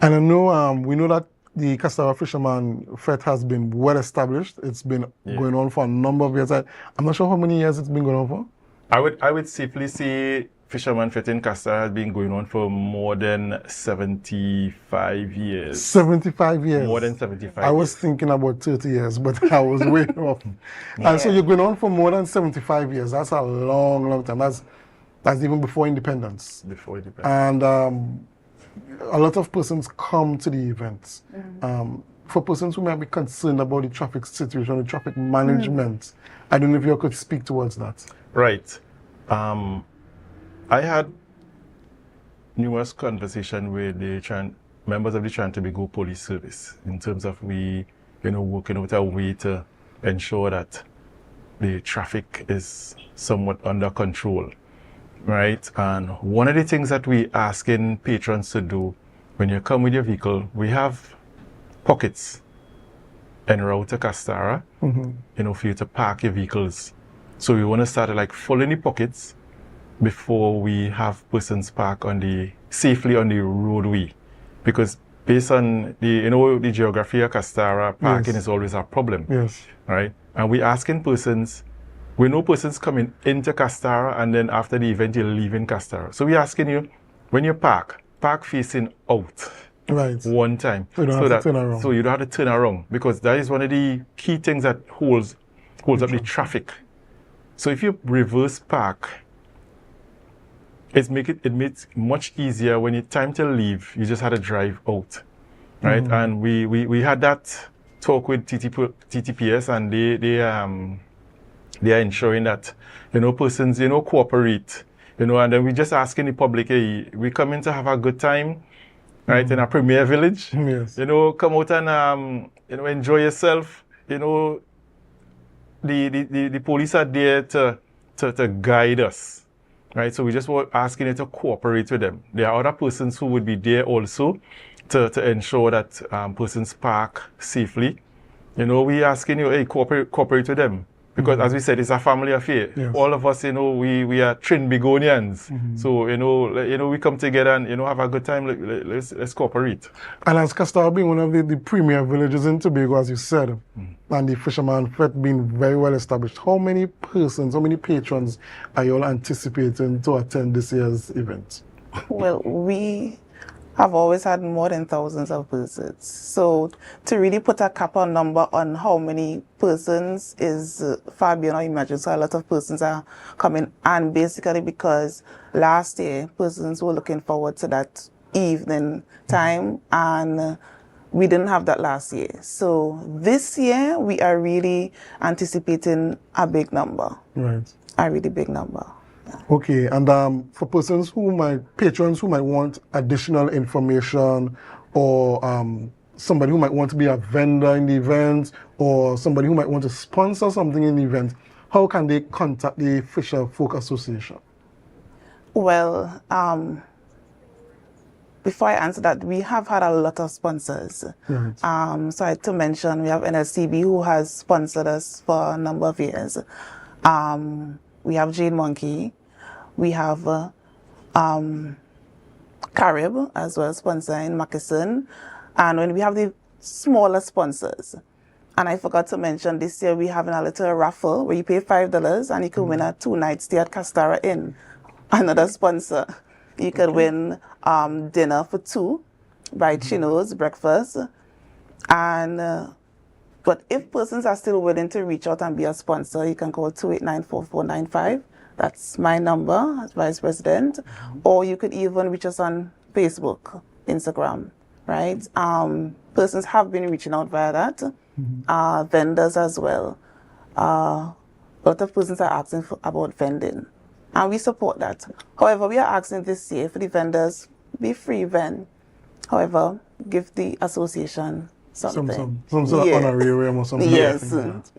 And I know we know that the Castara Fisherman Fete has been well established. It's been going on for a number of years. I'm not sure how many years it's been going on for.
I would safely say Fisherman Fete in Castara has been going on for more than 75 years.
75 years?
More than 75
I was thinking about 30 years, but I was way off. And so you've been on for more than 75 years. That's a long, long time. That's even before independence.
Before independence.
And a lot of persons come to the events. For persons who might be concerned about the traffic situation, the traffic management, I don't know if you could speak towards that.
Right. I had numerous conversations with the members of the Tobago Police Service in terms of we, working out a way to ensure that the traffic is somewhat under control, right? And one of the things that we asking patrons to do when you come with your vehicle, we have pockets en route to Castara, for you to park your vehicles. So we want to start like filling the pockets before we have persons park safely on the roadway, because based on the geography of Castara, parking is always a problem.
Yes.
Right? And we asking persons, we know persons coming into Castara and then after the event you're leaving Castara. So we asking you, when you park facing out.
Right.
One time.
So you don't have to turn around.
So you don't have to turn around, because that is one of the key things that holds up the traffic. So if you reverse park, it makes much easier when it's time to leave. You just had to drive out, right? And we had that talk with TTPS, and they are ensuring that, persons, cooperate, and then we just asking the public, hey, we come in to have a good time, right, in a premier village.
Yes.
Come out and, enjoy yourself. The police are there to guide us, right? So we just were asking you to cooperate with them. There are other persons who would be there also to ensure that persons park safely. We asking you, hey, cooperate with them. Because as we said, it's a family affair.
Yes.
All of us, we are Trinbagonians. So, we come together and, have a good time. Let's cooperate.
And as Castara being one of the premier villages in Tobago, as you said, and the Fisherman Fete being very well established, how many patrons are you all anticipating to attend this year's event?
Well, we have always had more than thousands of persons. So to really put a cap on number on how many persons is far beyond our imagination. So a lot of persons are coming, and basically because last year persons were looking forward to that evening time, and we didn't have that last year. So this year we are really anticipating a big number.
Right.
A really big number.
Okay, and for patrons who might want additional information, or somebody who might want to be a vendor in the event, or somebody who might want to sponsor something in the event, how can they contact the Fisher Folk Association?
Well, before I answer that, we have had a lot of sponsors.
Right.
So I had to mention we have NSCB who has sponsored us for a number of years. We have Jane Monkey. We have Carib as well, sponsoring Mackinson. And when we have the smaller sponsors, and I forgot to mention, this year we're having a little raffle where you pay $5 and you can win a 2-night stay at Castara Inn. Another sponsor. You could win dinner for 2 by Chino's breakfast. And but if persons are still willing to reach out and be a sponsor, you can call 289-4495. That's my number as Vice President. Or you could even reach us on Facebook, Instagram, right? Persons have been reaching out via that. Vendors as well. A lot of persons are asking about vending, and we support that. However, we are asking this year for the vendors, be free vend. However, give the association something.
Some sort of honorarium or something.
Yes.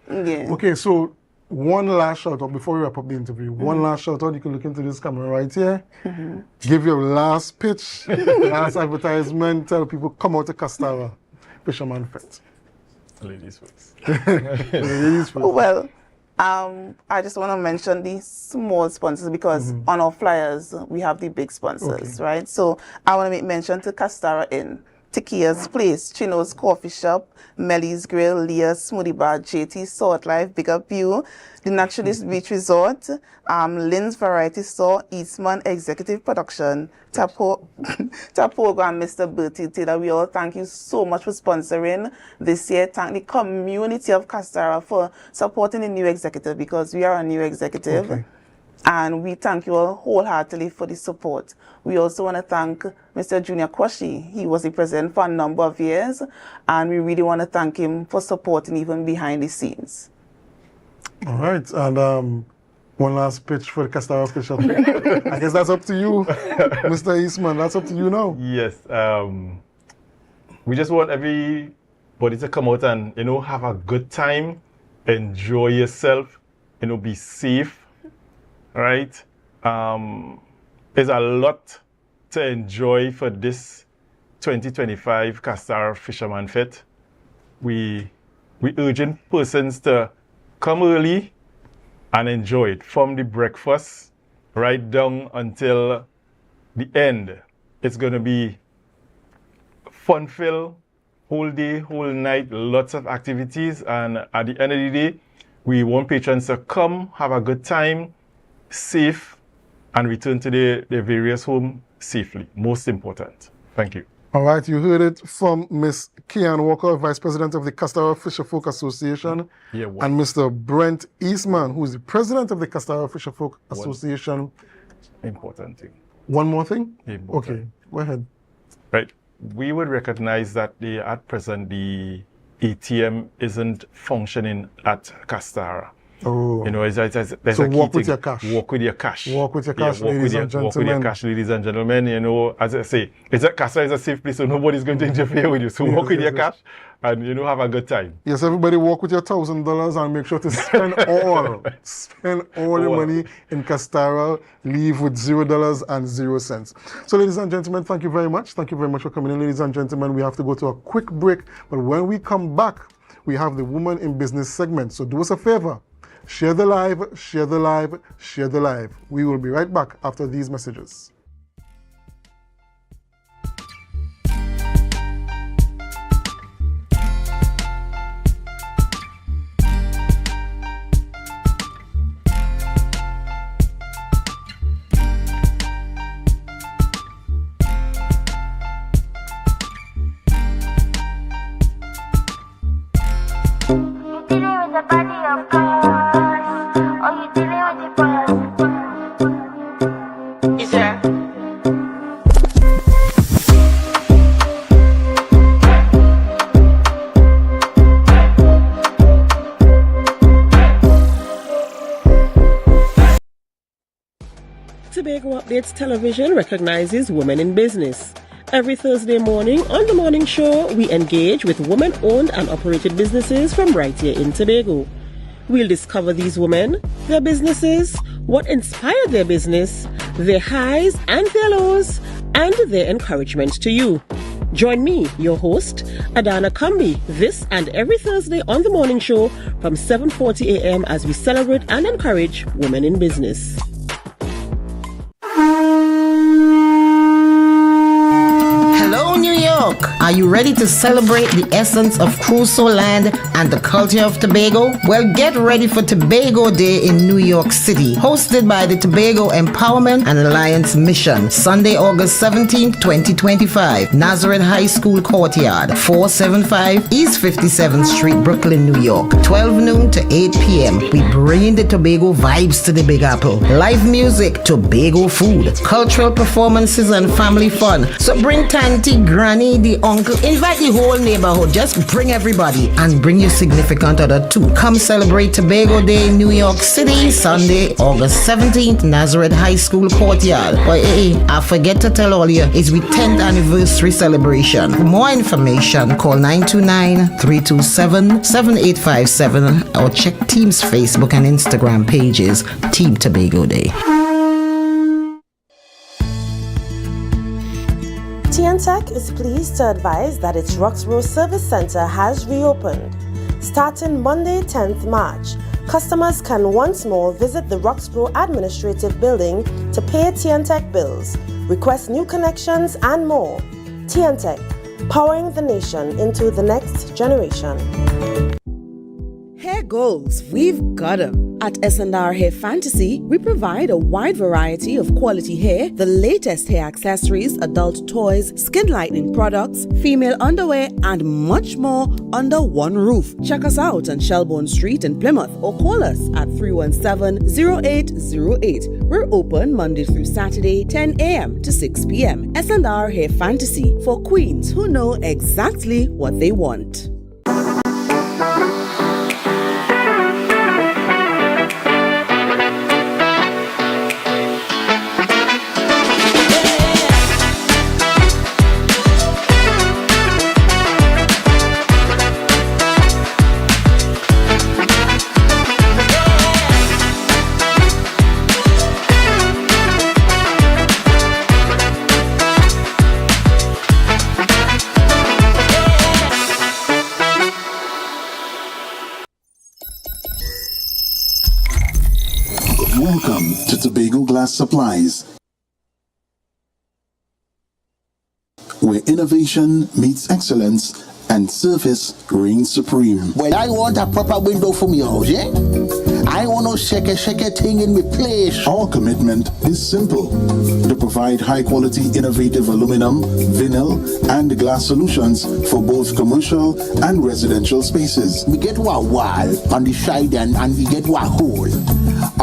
Yeah. Okay, so one last shout out before we wrap up the interview. One last shout out. You can look into this camera right here. Give your last pitch, last advertisement. Tell people come out to Castara Fisherman Fete.
Ladies first.
Ladies first.
Well, I just want to mention the small sponsors because on our flyers we have the big sponsors, right? So I want to make mention to Castara Inn, Tikia's Place, Chino's Coffee Shop, Melly's Grill, Leah's Smoothie Bar, JT Salt Life, Big Up You, The Naturalist Beach Resort, Lynn's Variety Store, Eastman Executive Production, Tobago and Mr. Bertie Taylor. We all thank you so much for sponsoring this year. Thank the community of Castara for supporting the new executive, because we are a new executive. And we thank you all wholeheartedly for the support. We also want to thank Mr. Junior Kwashi. He was the president for a number of years, and we really want to thank him for supporting even behind the scenes.
All right, and one last pitch for the Castara official. I guess that's up to you, Mr. Eastman. That's up to you now.
Yes, we just want everybody to come out and have a good time, enjoy yourself, be safe. Right? There's a lot to enjoy for this 2025 Castara Fisherman Fete. We urging persons to come early and enjoy it from the breakfast right down until the end. It's going to be fun-filled, whole day, whole night, lots of activities, and at the end of the day, we want patrons to come, have a good time, safe, and return to their various homes safely. Most important. Thank you.
All right, you heard it from Ms. Kian Walker, Vice President of the Castara Fisher Folk Association, and Mr. Brent Eastman, who is the President of the Castara Fisher Folk Association.
Important thing.
One more thing?
Important.
Okay, go ahead.
Right. We would recognize that at present the ATM isn't functioning at Castara.
Oh.
You know, there's
so
a key
walk
thing.
with your cash.
Walk with your cash.
Walk with your cash,
walk
ladies and
Walk with your
gentlemen.
cash, ladies and gentlemen. You know, as I say, Castara is a safe place, so nobody's going to interfere with you. So walk with your cash and, you know, have a good time.
Yes, everybody walk with your $1,000 and make sure to spend all your money in Castara. Leave with $0 and 0 cents. So, ladies and gentlemen, thank you very much. Thank you very much for coming in, ladies and gentlemen. We have to go to a quick break, but when we come back, we have the Woman in Business segment. So do us a favor. Share the live, share the live, share the live. We will be right back after these messages.
Tobago Updates Television recognizes women in business. Every Thursday morning on The Morning Show, we engage with women-owned and operated businesses from right here in Tobago. We'll discover these women, their businesses, what inspired their business, their highs and their lows, and their encouragement to you. Join me, your host, Adana Kambi, this and every Thursday on The Morning Show from 7:40 a.m. as we celebrate and encourage women in business.
Hello, New York. Are you ready to celebrate the essence of Crusoe land and the culture of Tobago? Well, get ready for Tobago Day in New York City, hosted by the Tobago Empowerment and Alliance Mission, Sunday, August 17th, 2025, Nazareth High School Courtyard, 475 East 57th Street, Brooklyn, New York, 12 noon to 8 p.m. We bring the Tobago vibes to the Big Apple. Live music, Tobago food, cultural performances, and family fun. So bring Tanty, Granny, the uncle, invite the whole neighborhood. Just bring everybody and bring your significant other too. Come celebrate Tobago Day in New York City, Sunday, August 17th, Nazareth High School Courtyard. But I forget to tell all you, it's we 10th anniversary celebration. For more information, call 929-327-7857 or check Team's Facebook and Instagram pages, Team Tobago Day.
TNTech is pleased to advise that its Roxborough Service Center has reopened. Starting Monday, 10th March, customers can once more visit the Roxborough Administrative Building to pay TNTech bills, request new connections, and more. TNTech, powering the nation into the next generation.
Hair goals, we've got them. At S&R Hair Fantasy, we provide a wide variety of quality hair, the latest hair accessories, adult toys, skin lightening products, female underwear, and much more under one roof. Check us out on Shelbourne Street in Plymouth or call us at 317-0808. We're open Monday through Saturday, 10 a.m. to 6 p.m. S&R Hair Fantasy for queens who know exactly what they want.
Welcome to Tobago Glass Supplies, where innovation meets excellence and service reigns supreme.
Well, I want a proper window for me house, yeah? I want no shake thing in my place.
Our commitment is simple: to provide high-quality, innovative aluminum, vinyl, and glass solutions for both commercial and residential spaces.
We get one wall on the side and we get one hole.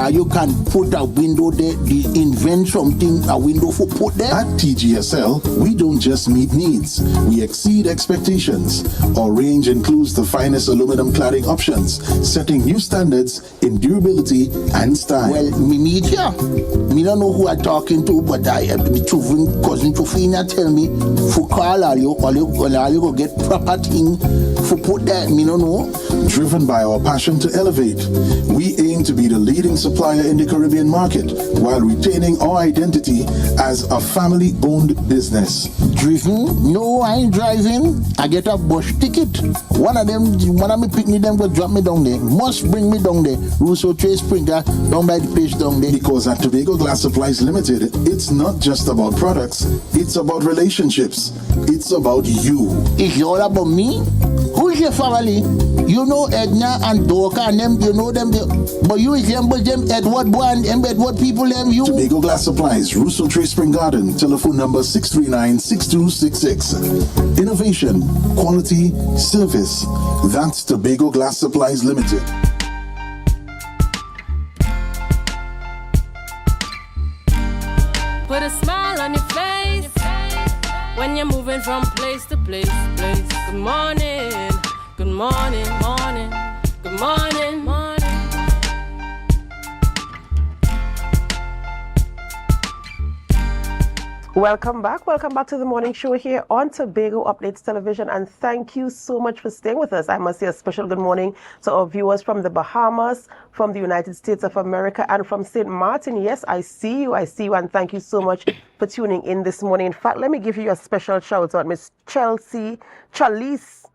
You can put a window there, invent something, a window for put there.
At TGSL, we don't just meet needs, we exceed expectations. Our range includes the finest aluminum cladding options, setting new standards in durability and style.
Well, me meet ya. Me don't know who I'm talking to, but I be cousin Tofina tell me for call all you go get proper thing for put there. Me don't know.
Driven by our passion to elevate, we aim to be the leading supplier in the Caribbean market while retaining our identity as a family-owned business.
Driven? No, I ain't driving. I get a bus ticket. One of me picnic them will drop me down there. Must bring me down there. Russo Trade Springer down by the page down there.
Because at Tobago Glass Supplies Limited, it's not just about products, it's about relationships. It's about you.
It's all about me? Who's your family? You know Edna and Dorka and them, you know them, but you resemble them Edward boy and Edward people them you.
Tobago Glass Supplies, Russo Trade Spring Garden, telephone number 639-6266. Innovation, quality, service. That's Tobago Glass Supplies Limited.
Put a smile on your face when you're moving from place to place. Good morning, good morning, morning, good morning, morning.
Welcome back to the morning show here on Tobago Updates Television, and thank you so much for staying with us. I must say a special good morning to our viewers from the Bahamas, from the United States of America, and from St. Martin. Yes, I see you, and thank you so much for tuning in this morning. In fact, let me give you a special shout out, Miss Charlize.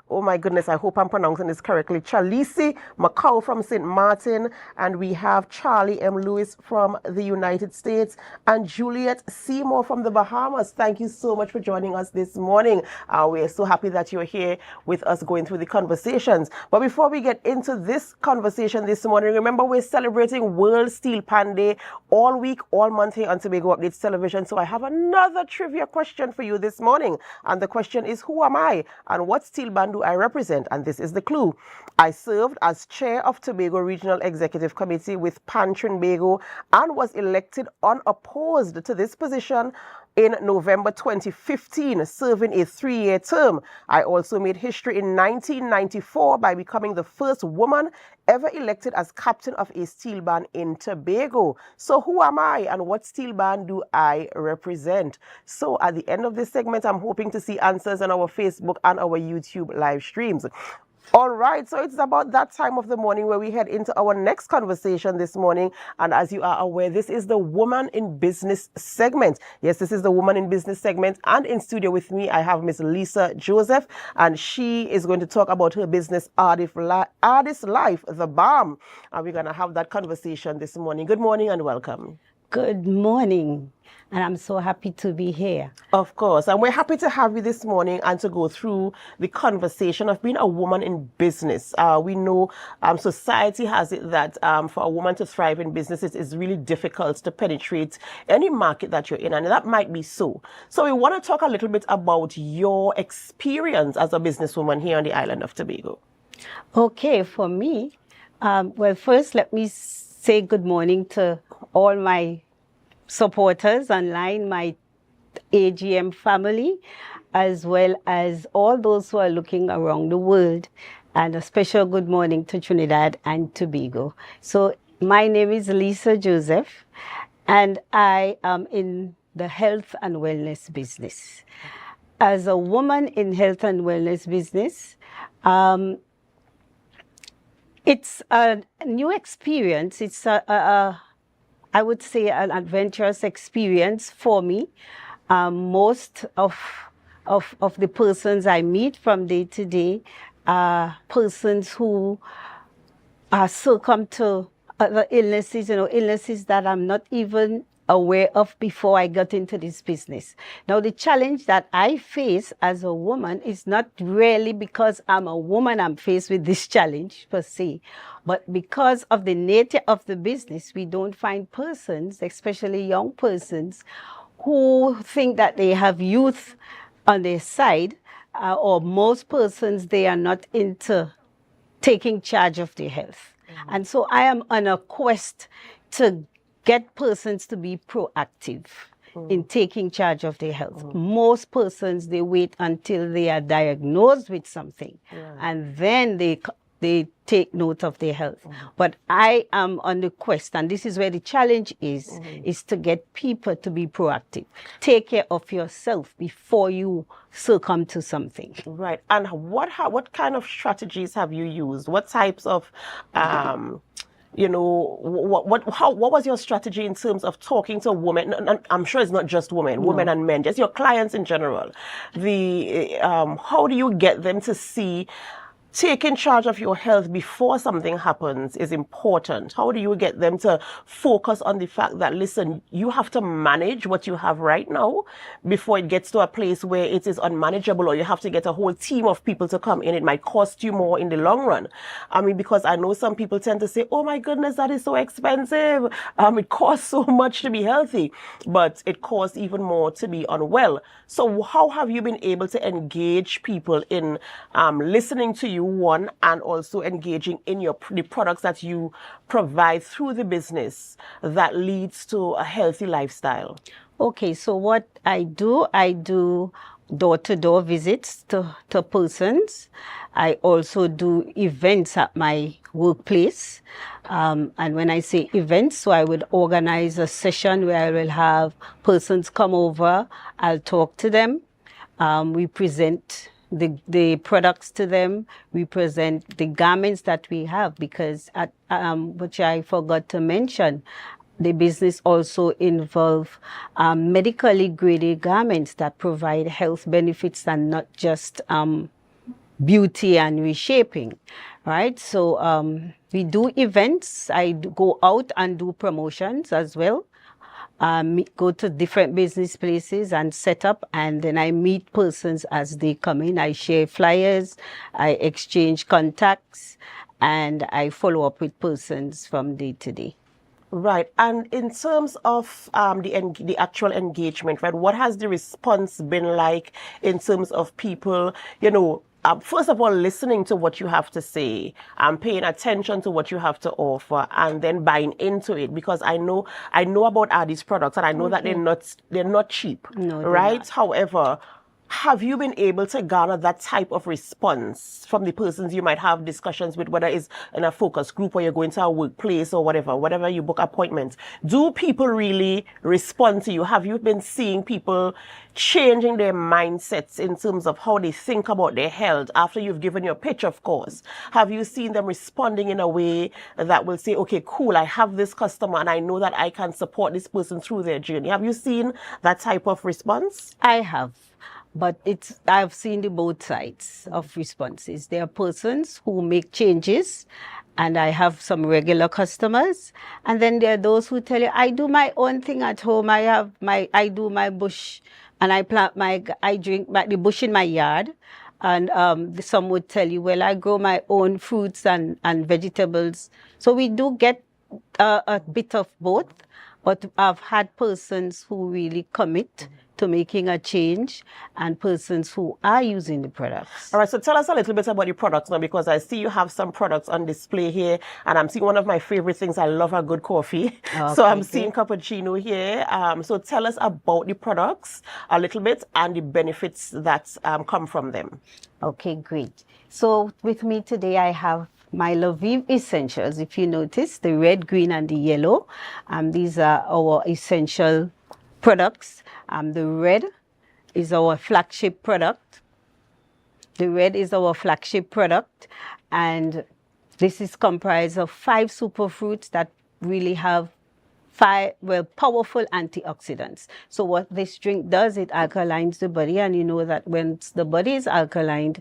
Oh my goodness, I hope I'm pronouncing this correctly. Charlize Macau from St. Martin, and we have Charlie M. Lewis from the United States, and Juliet Seymour from the Bahamas. Thank you so much for joining us this morning. We're so happy that you're here with us going through the conversations. But before we get into this conversation this morning, remember we're celebrating World Steel Pan Day all week, all month here on Tobago Updates Television. So I have another trivia question for you this morning. And the question is, who am I and what steel band do I represent? And this is the clue. I served as chair of Tobago Regional Executive Committee with Pan Trinbago and was elected unopposed to this position in November 2015, serving a 3-year term. I also made history in 1994 by becoming the first woman ever elected as captain of a steel band in Tobago. So who am I and what steel band do I represent? So at the end of this segment, I'm hoping to see answers on our Facebook and our YouTube live streams. All right, so it's about that time of the morning where we head into our next conversation this morning. And as you are aware, this is the Woman in Business segment. Yes, this is the Woman in Business segment. And in studio with me, I have Miss Lisa Joseph, and she is going to talk about her business, Artist Life, The Balm. And we're going to have that conversation this morning. Good morning and welcome.
Good morning. And I'm so happy to be here.
Of course. And we're happy to have you this morning and to go through the conversation of being a woman in business. We know society has it that for a woman to thrive in business, it is really difficult to penetrate any market that you're in. And that might be so. So we want to talk a little bit about your experience as a businesswoman here on the island of Tobago.
Okay, for me, well, first let me say good morning to all my supporters online, my AGM family, as well as all those who are looking around the world, and a special good morning to Trinidad and Tobago. So my name is Lisa Joseph, and I am in the health and wellness business. As a woman in health and wellness business, it's a new experience. It's I would say an adventurous experience for me. Most of the persons I meet from day to day are persons who are succumb to other illnesses, illnesses that I'm not even aware of before I got into this business. Now, the challenge that I face as a woman is not really because I'm a woman I'm faced with this challenge per se, but because of the nature of the business, we don't find persons, especially young persons, who think that they have youth on their side, or most persons, they are not into taking charge of their health. And so I am on a quest to get persons to be proactive in taking charge of their health. Most persons, they wait until they are diagnosed with something, and then they take note of their health. But I am on the quest, and this is where the challenge is to get people to be proactive. Take care of yourself before you succumb to something.
Right. And what kind of strategies have you used? What types of what was your strategy in terms of talking to women? I'm sure it's not just women, women and men, just your clients in general. How do you get them to see taking charge of your health before something happens is important? How do you get them to focus on the fact that, listen, you have to manage what you have right now before it gets to a place where it is unmanageable, or you have to get a whole team of people to come in. It might cost you more in the long run. I mean, because I know some people tend to say, oh my goodness, that is so expensive. It costs so much to be healthy, but it costs even more to be unwell. So how have you been able to engage people in listening to you, one, and also engaging in the products that you provide through the business that leads to a healthy lifestyle?
Okay, so what I do door-to-door visits to persons. I also do events at my workplace. And when I say events, so I would organize a session where I will have persons come over. I'll talk to them. We present the products to them. We present the garments that we have, because which I forgot to mention, the business also involve medically graded garments that provide health benefits and not just beauty and reshaping, right? So we do events. I go out and do promotions as well. Go to different business places and set up, and then I meet persons as they come in. I share flyers, I exchange contacts, and I follow up with persons from day to day.
Right. And in terms of the actual engagement, right, what has the response been like in terms of people, first of all, listening to what you have to say, paying attention to what you have to offer, and then buying into it? Because I know about these products, and I know that they're not cheap, right? However, have you been able to garner that type of response from the persons you might have discussions with, whether it's in a focus group or you're going to a workplace or whatever you book appointments? Do people really respond to you? Have you been seeing people changing their mindsets in terms of how they think about their health after you've given your pitch, of course? Have you seen them responding in a way that will say, okay, cool, I have this customer and I know that I can support this person through their journey? Have you seen that type of response?
I have. But I've seen the both sides of responses. There are persons who make changes, and I have some regular customers. And then there are those who tell you, I do my own thing at home. I do my bush, and I drink the bush in my yard. And some would tell you, well, I grow my own fruits and vegetables. So we do get a bit of both. But I've had persons who really commit to making a change, and persons who are using the products.
All right, so tell us a little bit about your products now, because I see you have some products on display here, and I'm seeing one of my favorite things. I love a good coffee. Okay, so I'm seeing cappuccino here. So tell us about the products a little bit and the benefits that come from them.
Okay, great. So with me today, I have my Lviv Essentials. If you notice, the red, green, and the yellow. These are our essential products. The red is our flagship product. The red is our flagship product, and this is comprised of 5 superfruits that really have powerful antioxidants. So what this drink does, it alkalines the body, and you know that when the body is alkalined,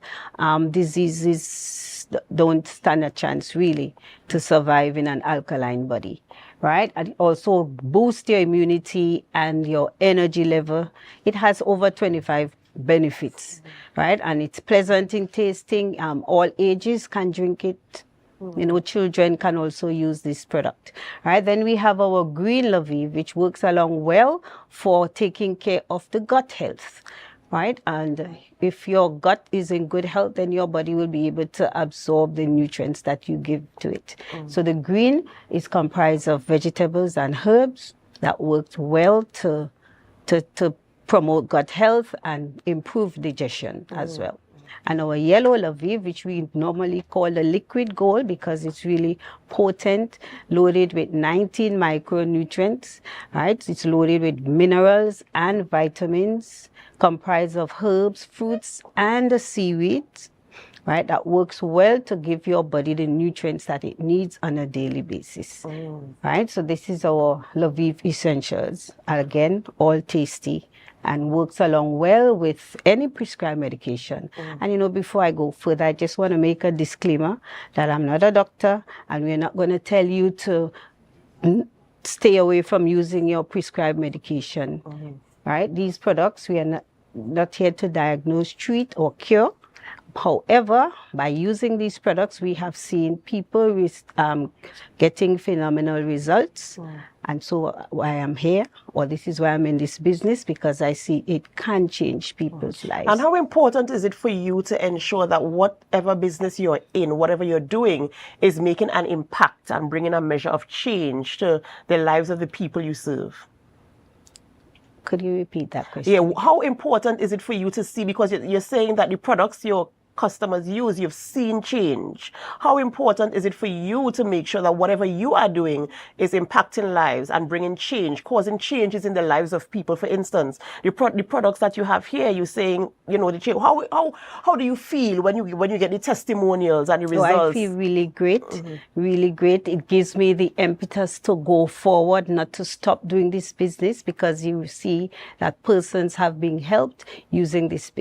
diseases don't stand a chance really to survive in an alkaline body, right? And it also boosts your immunity and your energy level. It has over 25 benefits, right? And it's pleasant in tasting. All ages can drink it. You know, children can also use this product, right? Then we have our green Lviv, which works along well for taking care of the gut health, right? And if your gut is in good health, then your body will be able to absorb the nutrients that you give to it. So the green is comprised of vegetables and herbs that works well to promote gut health and improve digestion as well. And our yellow Lviv, which we normally call the liquid gold because it's really potent, loaded with 19 micronutrients, right? It's loaded with minerals and vitamins, comprised of herbs, fruits, and seaweeds, right? That works well to give your body the nutrients that it needs on a daily basis, right? So this is our Lviv Essentials. Again, all tasty and works along well with any prescribed medication. And you know, before I go further, I just want to make a disclaimer that I'm not a doctor and we're not going to tell you to stay away from using your prescribed medication, right? These products, we are not here to diagnose, treat, or cure. However, by using these products, we have seen people with, getting phenomenal results. And so I am here, or this is why I'm in this business, because I see it can change people's lives.
And how important is it for you to ensure that whatever business you're in, whatever you're doing, is making an impact and bringing a measure of change to the lives of the people you serve?
Could you repeat that question?
Yeah, how important is it for you to see, because you're saying that the products your customers use, you've seen change. How important is it for you to make sure that whatever you are doing is impacting lives and bringing change, causing changes in the lives of people? For instance, the products that you have here, you're saying, you know, the change. How do you feel when you get the testimonials and the results?
I feel really great, really great. It gives me the impetus to go forward, not to stop doing this business, because you see that persons have been helped using this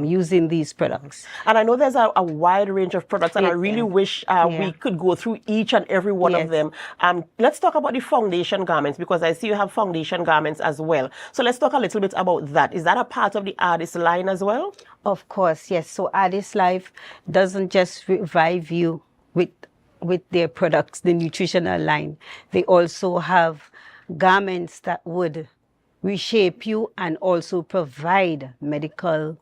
using these products.
And I know there's a wide range of products, and I really wish we could go through each and every one of them. Let's talk about the foundation garments, because I see you have foundation garments as well. So let's talk a little bit about that. Is that a part of the Addis line as well?
Of course, yes. So Addis Life doesn't just revive you with their products, the nutritional line. They also have garments that would reshape you and also provide medical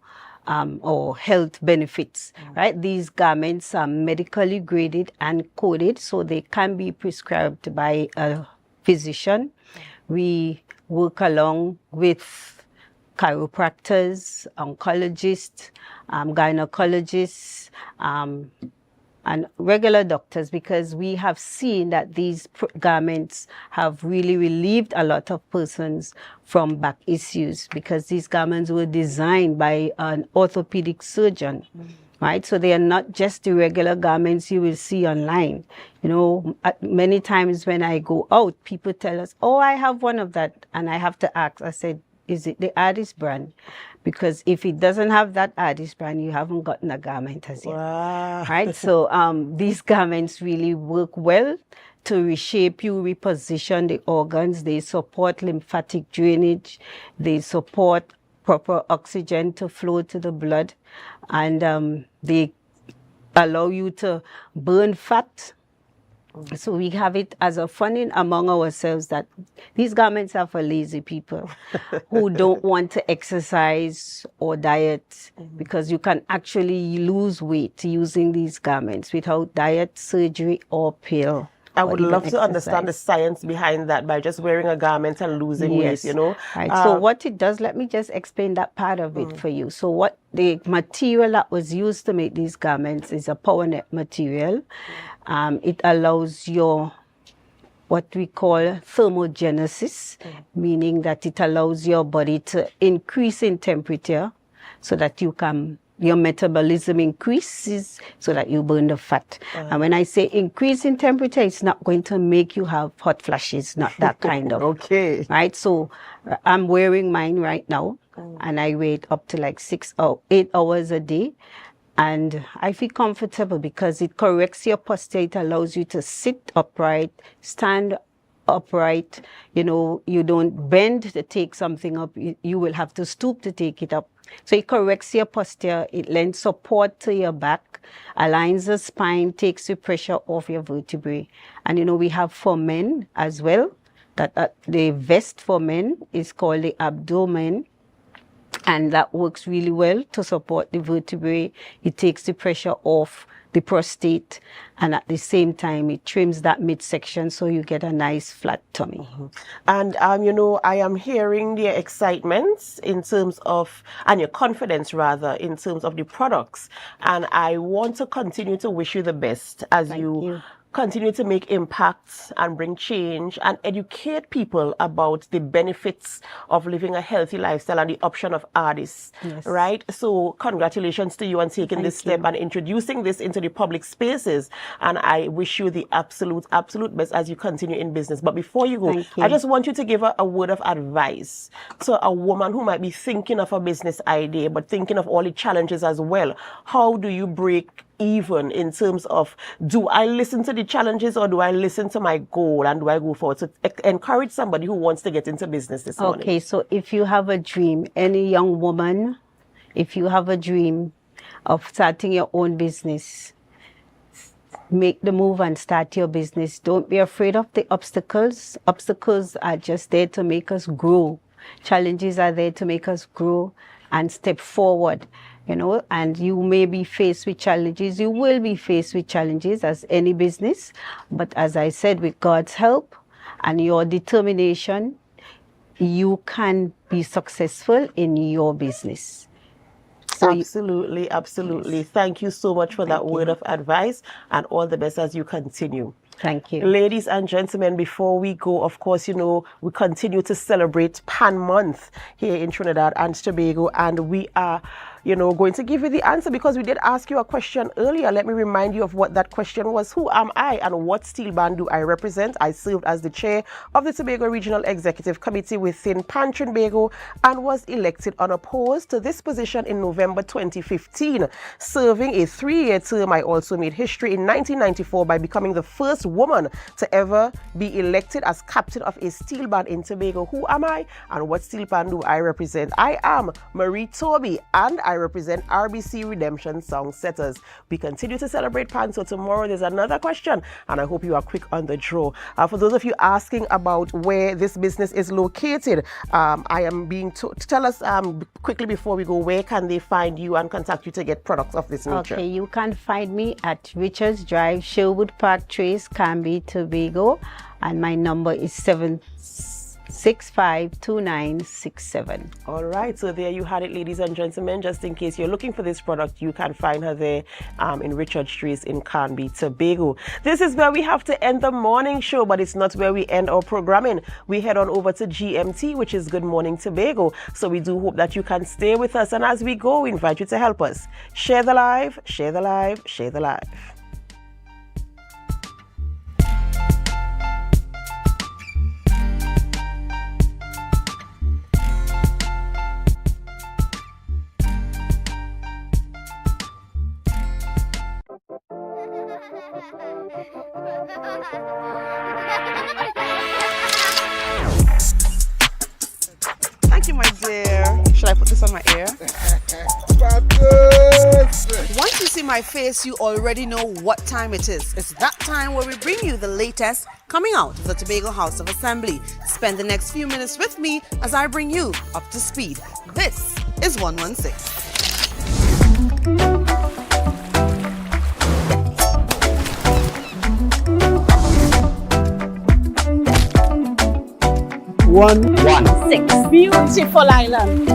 or health benefits, right? These garments are medically graded and coded, so they can be prescribed by a physician. We work along with chiropractors, oncologists, gynecologists, and regular doctors, because we have seen that these garments have really relieved a lot of persons from back issues, because these garments were designed by an orthopedic surgeon, right? So they are not just the regular garments you will see online. You know, many times when I go out, people tell us, oh, I have one of that. And I have to ask, I said, is it the Addis brand? Because if it doesn't have that Addis brand, you haven't gotten a garment as yet. Wow. Right? So these garments really work well to reshape you, reposition the organs. They support lymphatic drainage. They support proper oxygen to flow to the blood. And they allow you to burn fat. So we have it as a fun among ourselves that these garments are for lazy people who don't want to exercise or diet, because you can actually lose weight using these garments without diet, surgery, or pill.
I would love to understand the science behind that by just wearing a garment and losing weight, you know.
Right. So what it does, let me just explain that part of it for you. So what the material that was used to make these garments is a power net material. It allows your what we call thermogenesis, meaning that it allows your body to increase in temperature so that you can your metabolism increases so that you burn the fat. And when I say increase in temperature, it's not going to make you have hot flashes, not that kind of.
Okay.
Right? So I'm wearing mine right now, and I wait up to like 6 or 8 hours a day. And I feel comfortable because it corrects your posture. It allows you to sit upright, stand upright. You know, you don't bend to take something up. You will have to stoop to take it up. So it corrects your posture. It lends support to your back, aligns the spine, takes the pressure off your vertebrae. And, you know, we have for men as well, that the vest for men is called the abdomen. And that works really well to support the vertebrae. It takes the pressure off the prostate, and at the same time, it trims that midsection so you get a nice flat tummy.
And, you know, I am hearing the excitement in terms of, and your confidence rather, in terms of the products. And I want to continue to wish you the best as you continue to make impacts and bring change and educate people about the benefits of living a healthy lifestyle and the option of artists, right? So congratulations to you on taking this step and introducing this into the public spaces. And I wish you the absolute best as you continue in business. But before you go, I just want you to give a word of advice to a woman who might be thinking of a business idea, but thinking of all the challenges as well. How do you break even in terms of, do I listen to the challenges or do I listen to my goal and do I go forward? So encourage somebody who wants to get into business this morning.
Okay, so if you have a dream, any young woman, if you have a dream of starting your own business, make the move and start your business. Don't be afraid of the obstacles. Obstacles are just there to make us grow. Challenges are there to make us grow and step forward. You know, and you may be faced with challenges. You will be faced with challenges as any business. But as I said, with God's help and your determination, you can be successful in your business. So
absolutely. Thank you so much for that word of advice, and all the best as you continue.
Thank you.
Ladies and gentlemen, before we go, of course, you know, we continue to celebrate Pan Month here in Trinidad and Tobago, and we are, you know, going to give you the answer because we did ask you a question earlier. Let me remind you of what that question was. Who am I and what steel band do I represent? I served as the chair of the Tobago Regional Executive Committee within Pan Trinbago and was elected unopposed to this position in November 2015. Serving a 3-year term, I also made history in 1994 by becoming the first woman to ever be elected as captain of a steel band in Tobago. Who am I and what steel band do I represent? I am Marie Toby, and I represent RBC Redemption Song Setters. We continue to celebrate Pan, so tomorrow there's another question, and I hope you are quick on the draw. For those of you asking about where this business is located, I am being told to tell us quickly before we go, where can they find you and contact you to get products of this nature?
Okay, you can find me at Richards Drive, Sherwood Park Trace, Canby, Tobago, and my number is 7652967.
All right, so there you had it, ladies and gentlemen. Just in case you're looking for this product, you can find her there in Richard Street in Canby, Tobago. This is where we have to end the morning show, but it's not where we end our programming. We head on over to GMT, which is Good Morning Tobago. So we do hope that you can stay with us, and as we go, we invite you to help us. Share the live, share the live, share the live.
Thank you, my dear. Should I put this on my ear? Once you see my face, you already know what time it is. It's that time where we bring you the latest coming out of the Tobago House of Assembly. Spend the next few minutes with me as I bring you up to speed. This is 116.
One.
116. Beautiful island.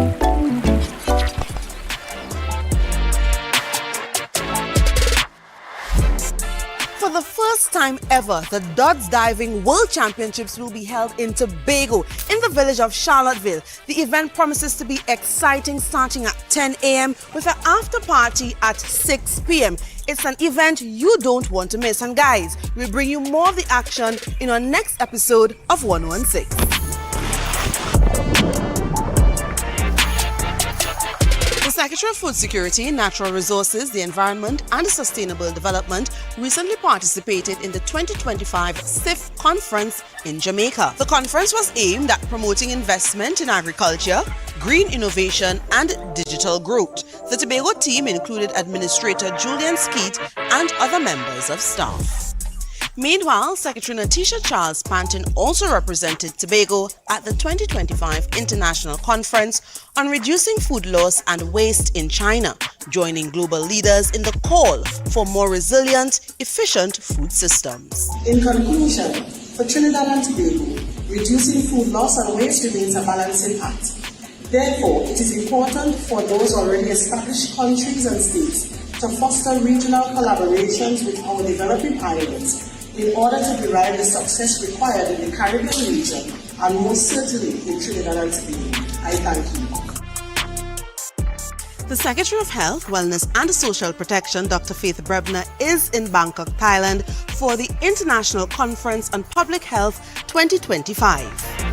For the first
first time ever, the Dodds Diving World Championships will be held in Tobago, in the village of Charlottesville. The event promises to be exciting, starting at 10 a.m. with an after party at 6 p.m. It's an event you don't want to miss. And guys, we'll bring you more of the action in our next episode of 116. The Secretary of Food Security, Natural Resources, the Environment and Sustainable Development recently participated in the 2025 SIF conference in Jamaica. The conference was aimed at promoting investment in agriculture, green innovation and digital growth. The Tobago team included Administrator Julian Skeet and other members of staff. Meanwhile, Secretary Natisha Charles Panton also represented Tobago at the 2025 International Conference on Reducing Food Loss and Waste in China, joining global leaders in the call for more resilient, efficient food systems.
In conclusion, for Trinidad and Tobago, reducing food loss and waste remains a balancing act. Therefore, it is important for those already established countries and states to foster regional collaborations with our developing islands in order to derive the success required in the Caribbean region and most certainly in Trinidad and Tobago. I thank you.
The Secretary of Health, Wellness and Social Protection, Dr. Faith Brebner, is in Bangkok, Thailand for the International Conference on Public Health 2025.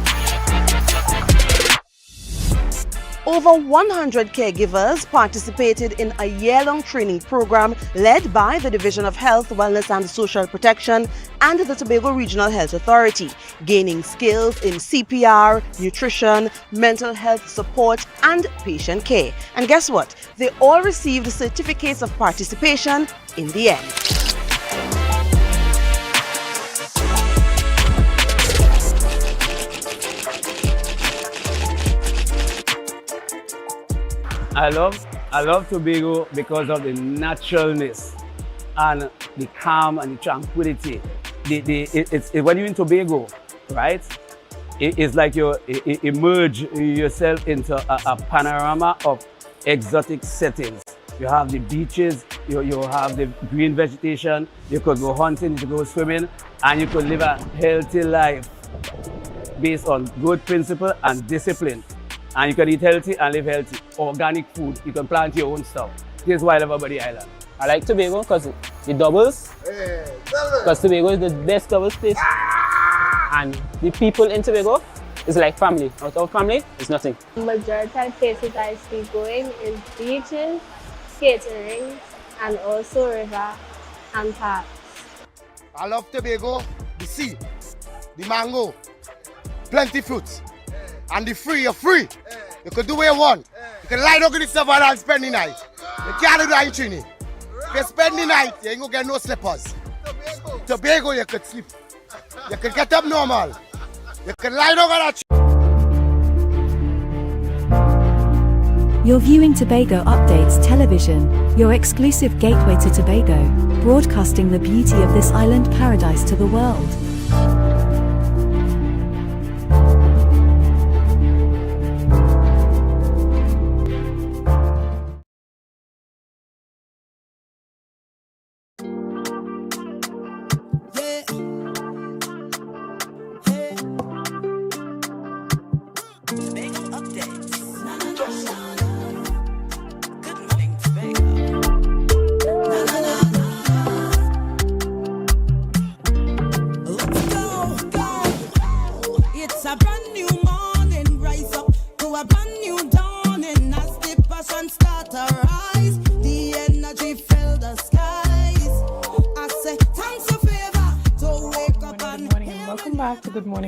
Over 100 caregivers participated in a year-long training program led by the Division of Health, Wellness and Social Protection and the Tobago Regional Health Authority, gaining skills in CPR, nutrition, mental health support and patient care. And guess what? They all received certificates of participation in the end.
I love Tobago because of the naturalness and the calm and the tranquility. When you're in Tobago, right? It's like you immerse yourself into a panorama of exotic settings. You have the beaches, you have the green vegetation, you could go hunting, you could go swimming, and you could live a healthy life based on good principle and discipline. And you can eat healthy and live healthy. Organic food, you can plant your own stuff. This is why I love Abadi Island.
I like Tobago because it doubles. Because Tobago is the best doubles place. And the people in Tobago is like family. Without family, it's nothing.
The majority of places I see going is beaches, skating rinks, and also river and parks.
I love Tobago, the sea, the mango, plenty fruits. And the free, you're free. You can do what you want. You can lie down in the savannah and spend the night. You can't do that in Trini. If you spend the night, you ain't gonna get no slippers. Tobago, you could sleep. You can get up normal. You can lie down on that.
You're viewing Tobago Updates Television, your exclusive gateway to Tobago, broadcasting the beauty of this island paradise to the world.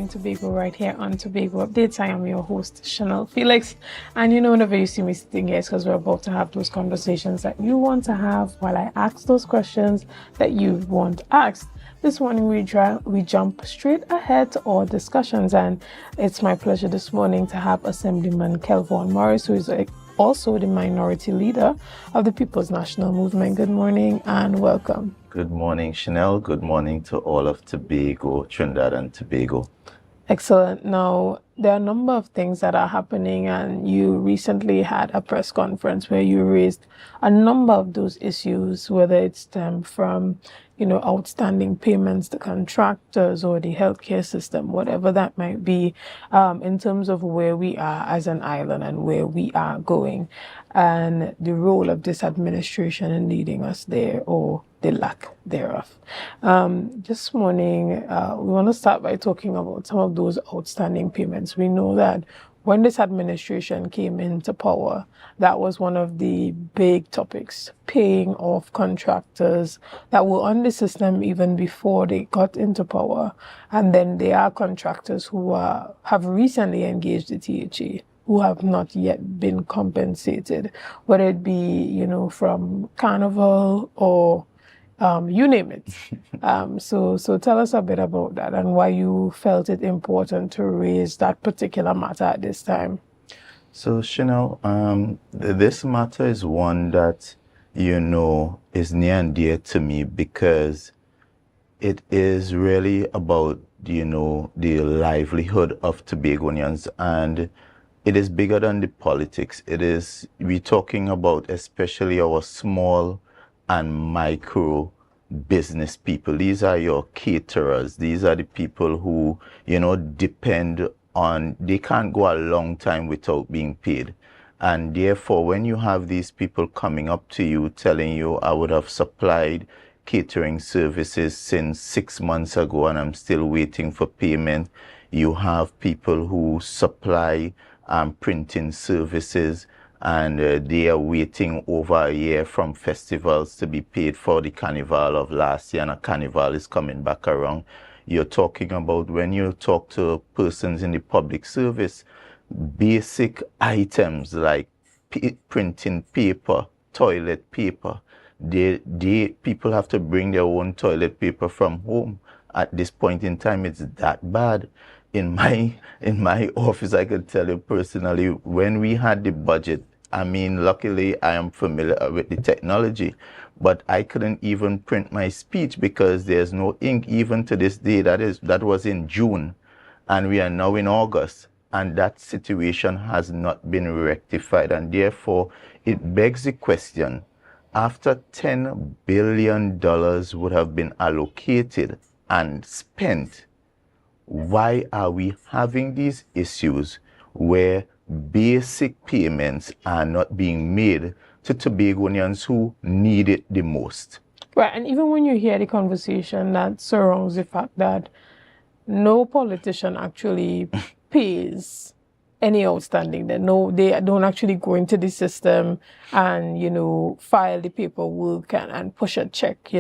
Tobago right here on Tobago Updates. I am your host, Chanel Felix, and you know, whenever you see me sitting here, it's because we're about to have those conversations that you want to have while I ask those questions that you want asked. This morning we jump straight ahead to our discussions, and it's my pleasure this morning to have Assemblyman Kelvon Morris, who is also the minority leader of the People's National Movement. Good morning and welcome.
Good morning, Chanel. Good morning to all of Tobago, Trinidad and Tobago.
Excellent. Now, there are a number of things that are happening, and you recently had a press conference where you raised a number of those issues, whether it's stemmed from, outstanding payments to contractors or the healthcare system, whatever that might be, in terms of where we are as an island and where we are going, and the role of this administration in leading us there, or the lack thereof. This morning, we want to start by talking about some of those outstanding payments. We know that when this administration came into power, that was one of the big topics, paying off contractors that were on the system even before they got into power. And then there are contractors who have recently engaged the THA who have not yet been compensated, whether it be, from Carnival or you name it. So tell us a bit about that and why you felt it important to raise that particular matter at this time.
So, Chanel, this matter is one that, is near and dear to me because it is really about, the livelihood of Tobagonians, and it is bigger than the politics. We're talking about especially our small and micro business people. These are your caterers. These are the people who, depend on, they can't go a long time without being paid. And therefore, when you have these people coming up to you telling you, I would have supplied catering services since 6 months ago and I'm still waiting for payment. You have people who supply printing services and they are waiting over a year from festivals to be paid for the carnival of last year, and a carnival is coming back around. You're talking about, when you talk to persons in the public service, basic items like printing paper, toilet paper. People have to bring their own toilet paper from home. At this point in time, it's that bad. In my office, I can tell you personally, when we had the budget, luckily I am familiar with the technology, but I couldn't even print my speech because there's no ink even to this day. That was in June, and we are now in August, and that situation has not been rectified, and therefore it begs the question, after $10 billion would have been allocated and spent, why are we having these issues where basic payments are not being made to Tobagonians who need it the most?
Right, and even when you hear the conversation that surrounds the fact that no politician actually pays any outstanding, they don't actually go into the system and, file the paperwork and push a check,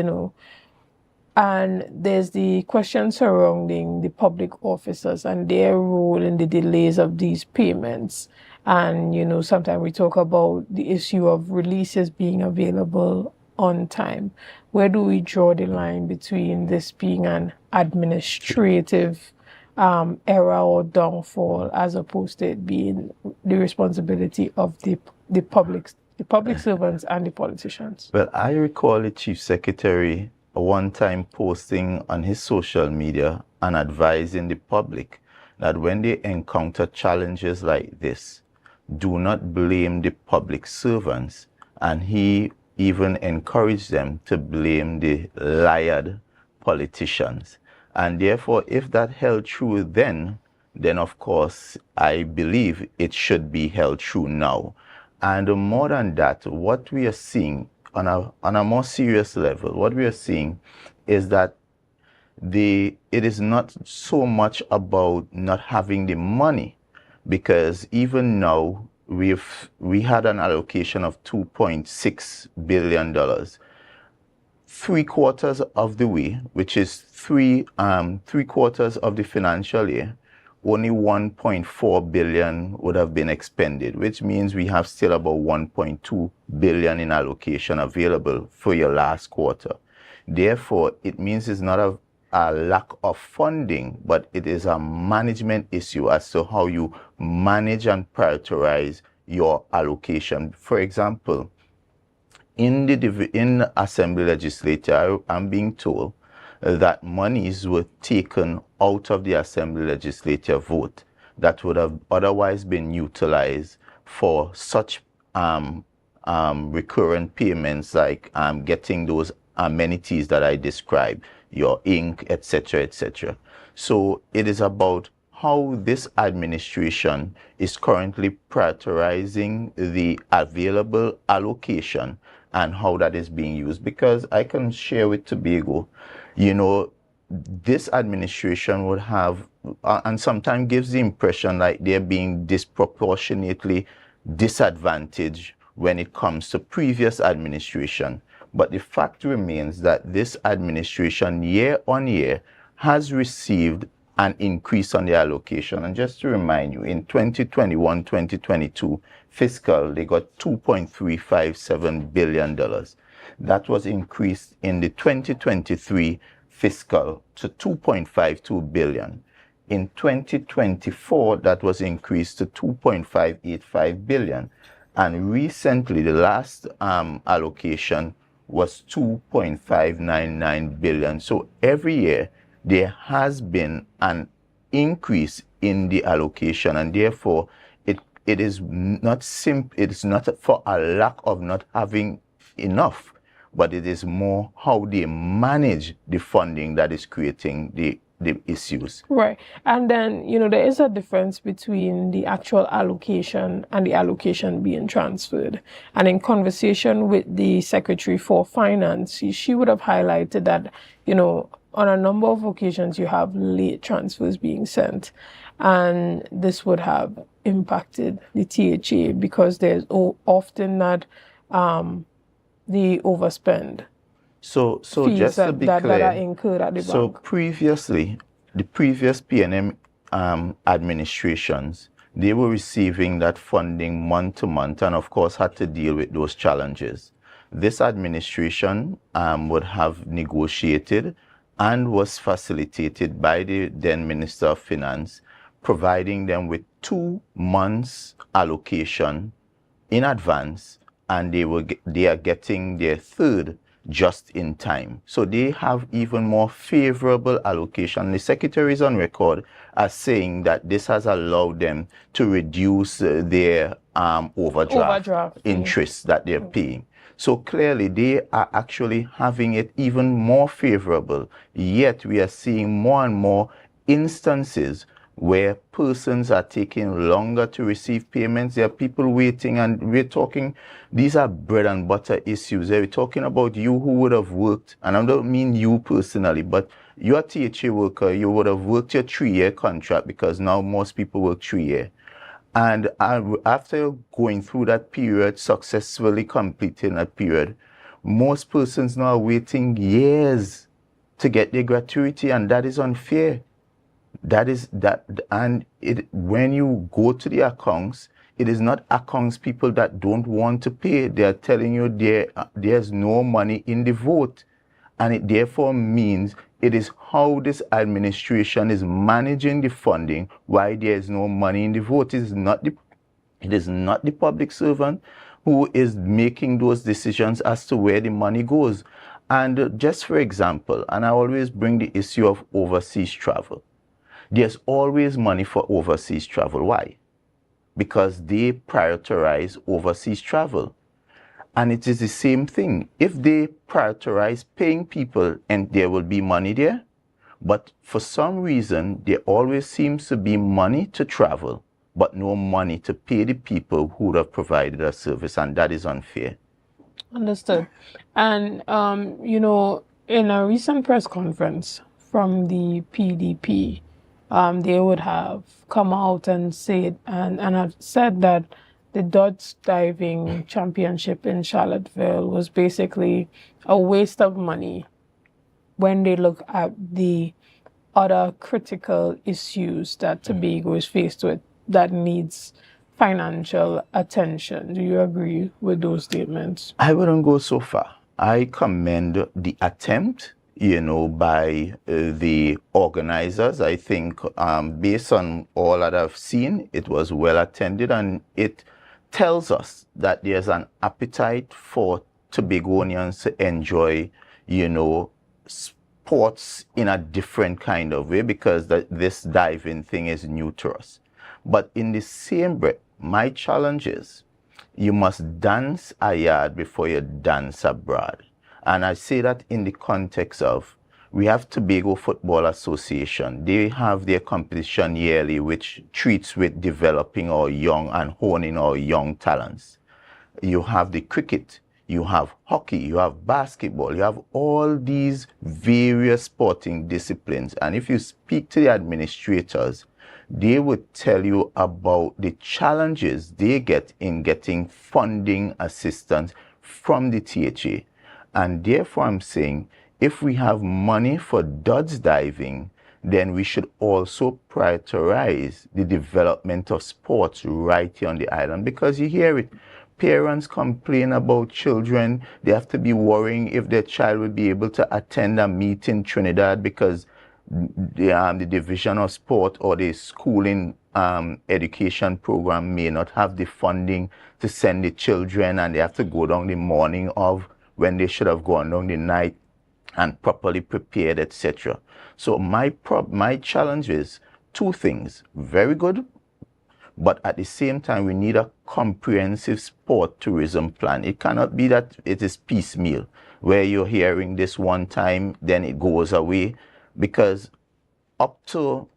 And there's the question surrounding the public officers and their role in the delays of these payments. And, sometimes we talk about the issue of releases being available on time. Where do we draw the line between this being an administrative error or downfall as opposed to it being the responsibility of the public servants and the politicians?
Well, I recall the Chief Secretary one time posting on his social media and advising the public that when they encounter challenges like this, do not blame the public servants. And he even encouraged them to blame the liared politicians. And therefore, if that held true then of course, I believe it should be held true now. And more than that, what we are seeing on a more serious level, what we are seeing is that it is not so much about not having the money, because even now we had an allocation of $2.6 billion. 3/4 of the way, which is three quarters of the financial year, only 1.4 billion would have been expended, which means we have still about 1.2 billion in allocation available for your last quarter. Therefore, it means it's not a lack of funding, but it is a management issue as to how you manage and prioritize your allocation. For example, in the Assembly Legislature, I'm being told that monies were taken out of the Assembly legislative vote that would have otherwise been utilized for such recurrent payments like getting those amenities that I described, your ink, etc., etc. So it is about how this administration is currently prioritizing the available allocation and how that is being used. Because I can share with Tobago, you know, this administration would have, and sometimes gives the impression like they're being disproportionately disadvantaged when it comes to previous administration. But the fact remains that this administration year on year has received an increase on the allocation. And just to remind you, in 2021-2022 fiscal, they got $2.357 billion. That was increased in the 2023 fiscal to $2.52 billion. In 2024, that was increased to $2.585 billion. And recently, the last allocation was $2.599 billion. So every year, there has been an increase in the allocation, and therefore it is not for a lack of not having enough, but it is more how they manage the funding that is creating the issues.
Right. And then, you know, there is a difference between the actual allocation and the allocation being transferred. And in conversation with the Secretary for Finance, she would have highlighted that, you know, on a number of occasions, you have late transfers being sent, and this would have impacted the THA because there's often not the overspend.
So
fees
just to be
that
clear,
are incurred at the
so
bank.
previously, the previous PNM administrations, they were receiving that funding month to month, and of course had to deal with those challenges. This administration would have negotiated and was facilitated by the then Minister of Finance, providing them with 2 months allocation in advance, and they are getting their third just in time. So they have even more favorable allocation. The Secretary is on record as saying that this has allowed them to reduce their overdraft interest that they're paying. So clearly they are actually having it even more favorable. Yet we are seeing more and more instances where persons are taking longer to receive payments. There are people waiting, and we're talking, these are bread and butter issues. We're talking about you who would have worked, and I don't mean you personally, but you're a THA worker, you would have worked your 3-year contract, because now most people work 3 years. And after going through that period, successfully completing that period, most persons now are waiting years to get their gratuity, and that is unfair. And when you go to the accounts, it is not accounts people that don't want to pay. They are telling you there's no money in the vote, and it therefore means it is how this administration is managing the funding, why there is no money in the vote. It is not the public servant who is making those decisions as to where the money goes. And just for example, and I always bring the issue of overseas travel. There's always money for overseas travel. Why? Because they prioritize overseas travel. And it is the same thing. If they prioritize paying people, and there will be money there, but for some reason, there always seems to be money to travel, but no money to pay the people who would have provided a service, and that is unfair.
Understood. And, you know, in a recent press conference from the PDP, they would have come out and said and have said that the Dutch diving championship in Charlottesville was basically a waste of money when they look at the other critical issues that Tobago is faced with that needs financial attention. Do you agree with those statements?
I wouldn't go so far. I commend the attempt, you know, by the organizers. I think based on all that I've seen, it was well attended, and it tells us that there's an appetite for Tobagonians to enjoy, you know, sports in a different kind of way because this diving thing is new to us. But in the same breath, my challenge is you must dance a yard before you dance abroad. And I say that in the context of we have Tobago Football Association. They have their competition yearly, which treats with developing our young and honing our young talents. You have the cricket, you have hockey, you have basketball, you have all these various sporting disciplines. And if you speak to the administrators, they would tell you about the challenges they get in getting funding assistance from the THA. And therefore I'm saying, if we have money for duds diving, then we should also prioritize the development of sports right here on the island, because you hear it. Parents complain about children. They have to be worrying if their child will be able to attend a meet in Trinidad because the division of sport or the schooling education program may not have the funding to send the children, and they have to go down the morning of when they should have gone down the night and properly prepared, etc. So my challenge is two things. Very good, but at the same time, we need a comprehensive sport tourism plan. It cannot be that it is piecemeal, where you're hearing this one time, then it goes away, because up to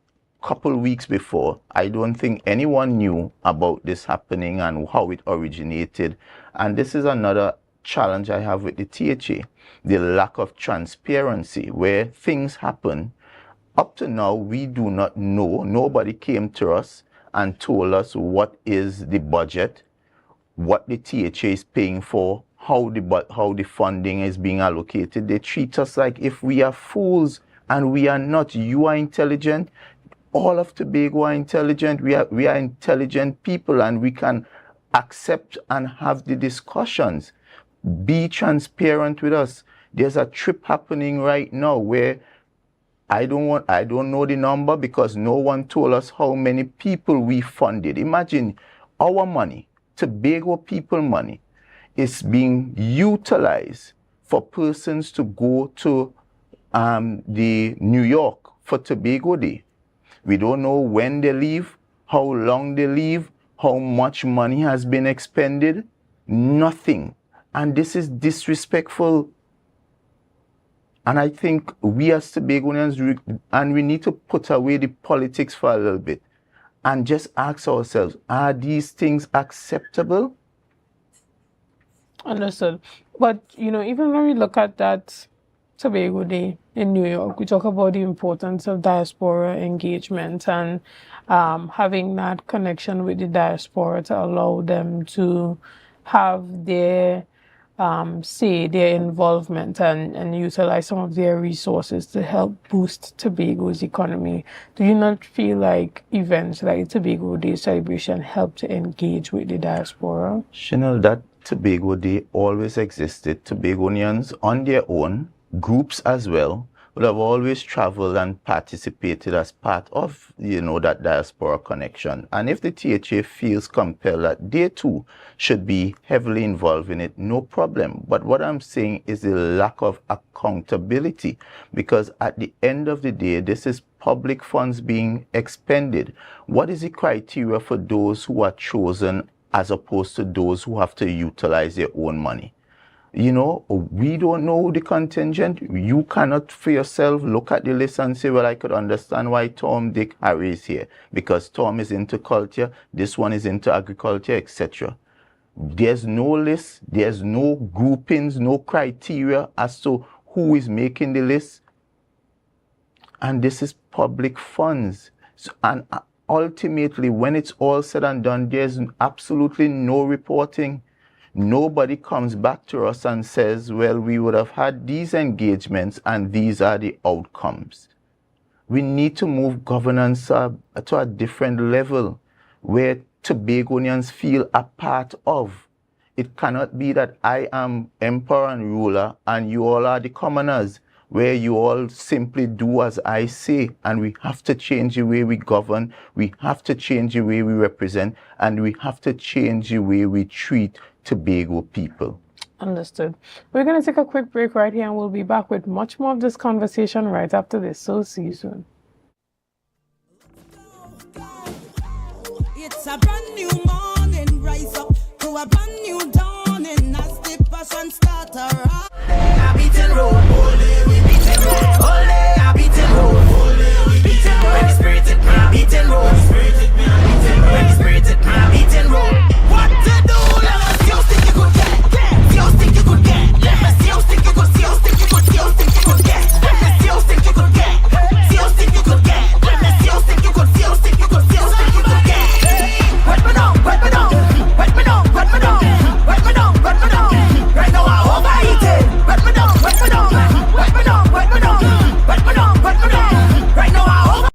a couple weeks before, I don't think anyone knew about this happening and how it originated. And this is another challenge I have with the THA, the lack of transparency, where things happen. Up to now, we do not know. Nobody came to us and told us what is the budget, what the THA is paying for, how the funding is being allocated. They treat us like if we are fools, and we are not. You are intelligent. All of Tobago are intelligent. We are intelligent people, and we can accept and have the discussions. Be transparent with us. There's a trip happening right now where I don't know the number because no one told us how many people we funded. Imagine our money, Tobago people money, is being utilized for persons to go to the New York for Tobago Day. We don't know when they leave, how long they leave, how much money has been expended. Nothing. And this is disrespectful. And I think we as Tobagonians, and we need to put away the politics for a little bit and just ask ourselves, are these things acceptable?
Understood. But, even when we look at that Tobago Day in New York, we talk about the importance of diaspora engagement and having that connection with the diaspora to allow them to have their their involvement and utilize some of their resources to help boost Tobago's economy. Do you not feel like events like Tobago Day celebration help to engage with the diaspora?
Chanel, that Tobago Day always existed. Tobagonians on their own, groups as well, would have always traveled and participated as part of, that diaspora connection. And if the THA feels compelled that they too should be heavily involved in it, no problem. But what I'm saying is the lack of accountability, because at the end of the day, this is public funds being expended. What is the criteria for those who are chosen as opposed to those who have to utilize their own money? We don't know the contingent. You cannot for yourself look at the list and say, well, I could understand why Tom, Dick, Harry is here. Because Tom is into culture, this one is into agriculture, etc. There's no list, there's no groupings, no criteria as to who is making the list. And this is public funds. And ultimately, when it's all said and done, there's absolutely no reporting. Nobody comes back to us and says, well, we would have had these engagements and these are the outcomes. We need to move governance to a different level where Tobagonians feel a part of. It cannot be that I am emperor and ruler and you all are the commoners, where you all simply do as I say. And we have to change the way we govern, we have to change the way we represent, and we have to change the way we treat Tobago people.
Understood. We're going to take a quick break right here and we'll be back with much more of this conversation right after this. So see you soon.
It's a brand new morning, rise up to a brand new dawning as the passion starter. I beat and roll, all day we beat and roll, all day I beat and roll, all day we beat and roll. When spirited, I beat and roll, spirited, I beat and roll. When spirited, I beat and roll. What to do? Let me see how stick you could get, see how stick you could get. Let me see how stick you could, see how stick you could, see how stick you could get. Let me see how stick you could get, see how stick you could get. Let me see how stick you could, see how stick you could, see how stick you could get. Wet me down, wet me down, wet me down, wet me down, wet me down, wet me down. Right now I'm overeating. Wet me down, wet me down, wet me down, wet me down, wet me down, wet me down. Right now I'm over.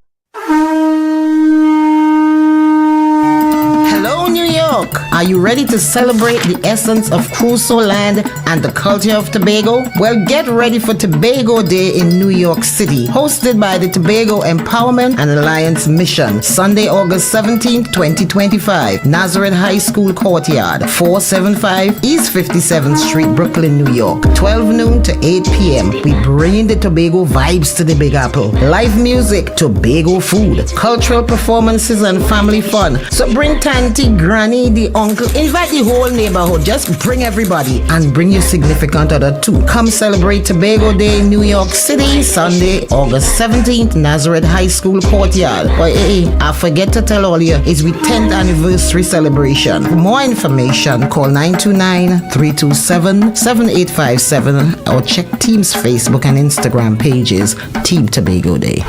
Hello, New York. Are you ready to celebrate the essence of Crusoe land and the culture of Tobago? Well, get ready for Tobago Day in New York City, hosted by the Tobago Empowerment and Alliance Mission, Sunday, August 17th, 2025, Nazareth High School Courtyard, 475 East 57th Street, Brooklyn, New York, 12 noon to 8 p.m. We bring the Tobago vibes to the Big Apple. Live music, Tobago food, cultural performances, and family fun. So bring Tanty, Granny, the uncle, invite the whole neighborhood. Just bring everybody and bring your significant other too. Come celebrate Tobago Day in New York City, Sunday, August 17th, Nazareth High School Courtyard. But hey, I forget to tell all you, it's we 10th anniversary celebration. For more information, call 929-327-7857 or check Team's Facebook and Instagram pages, Team Tobago Day.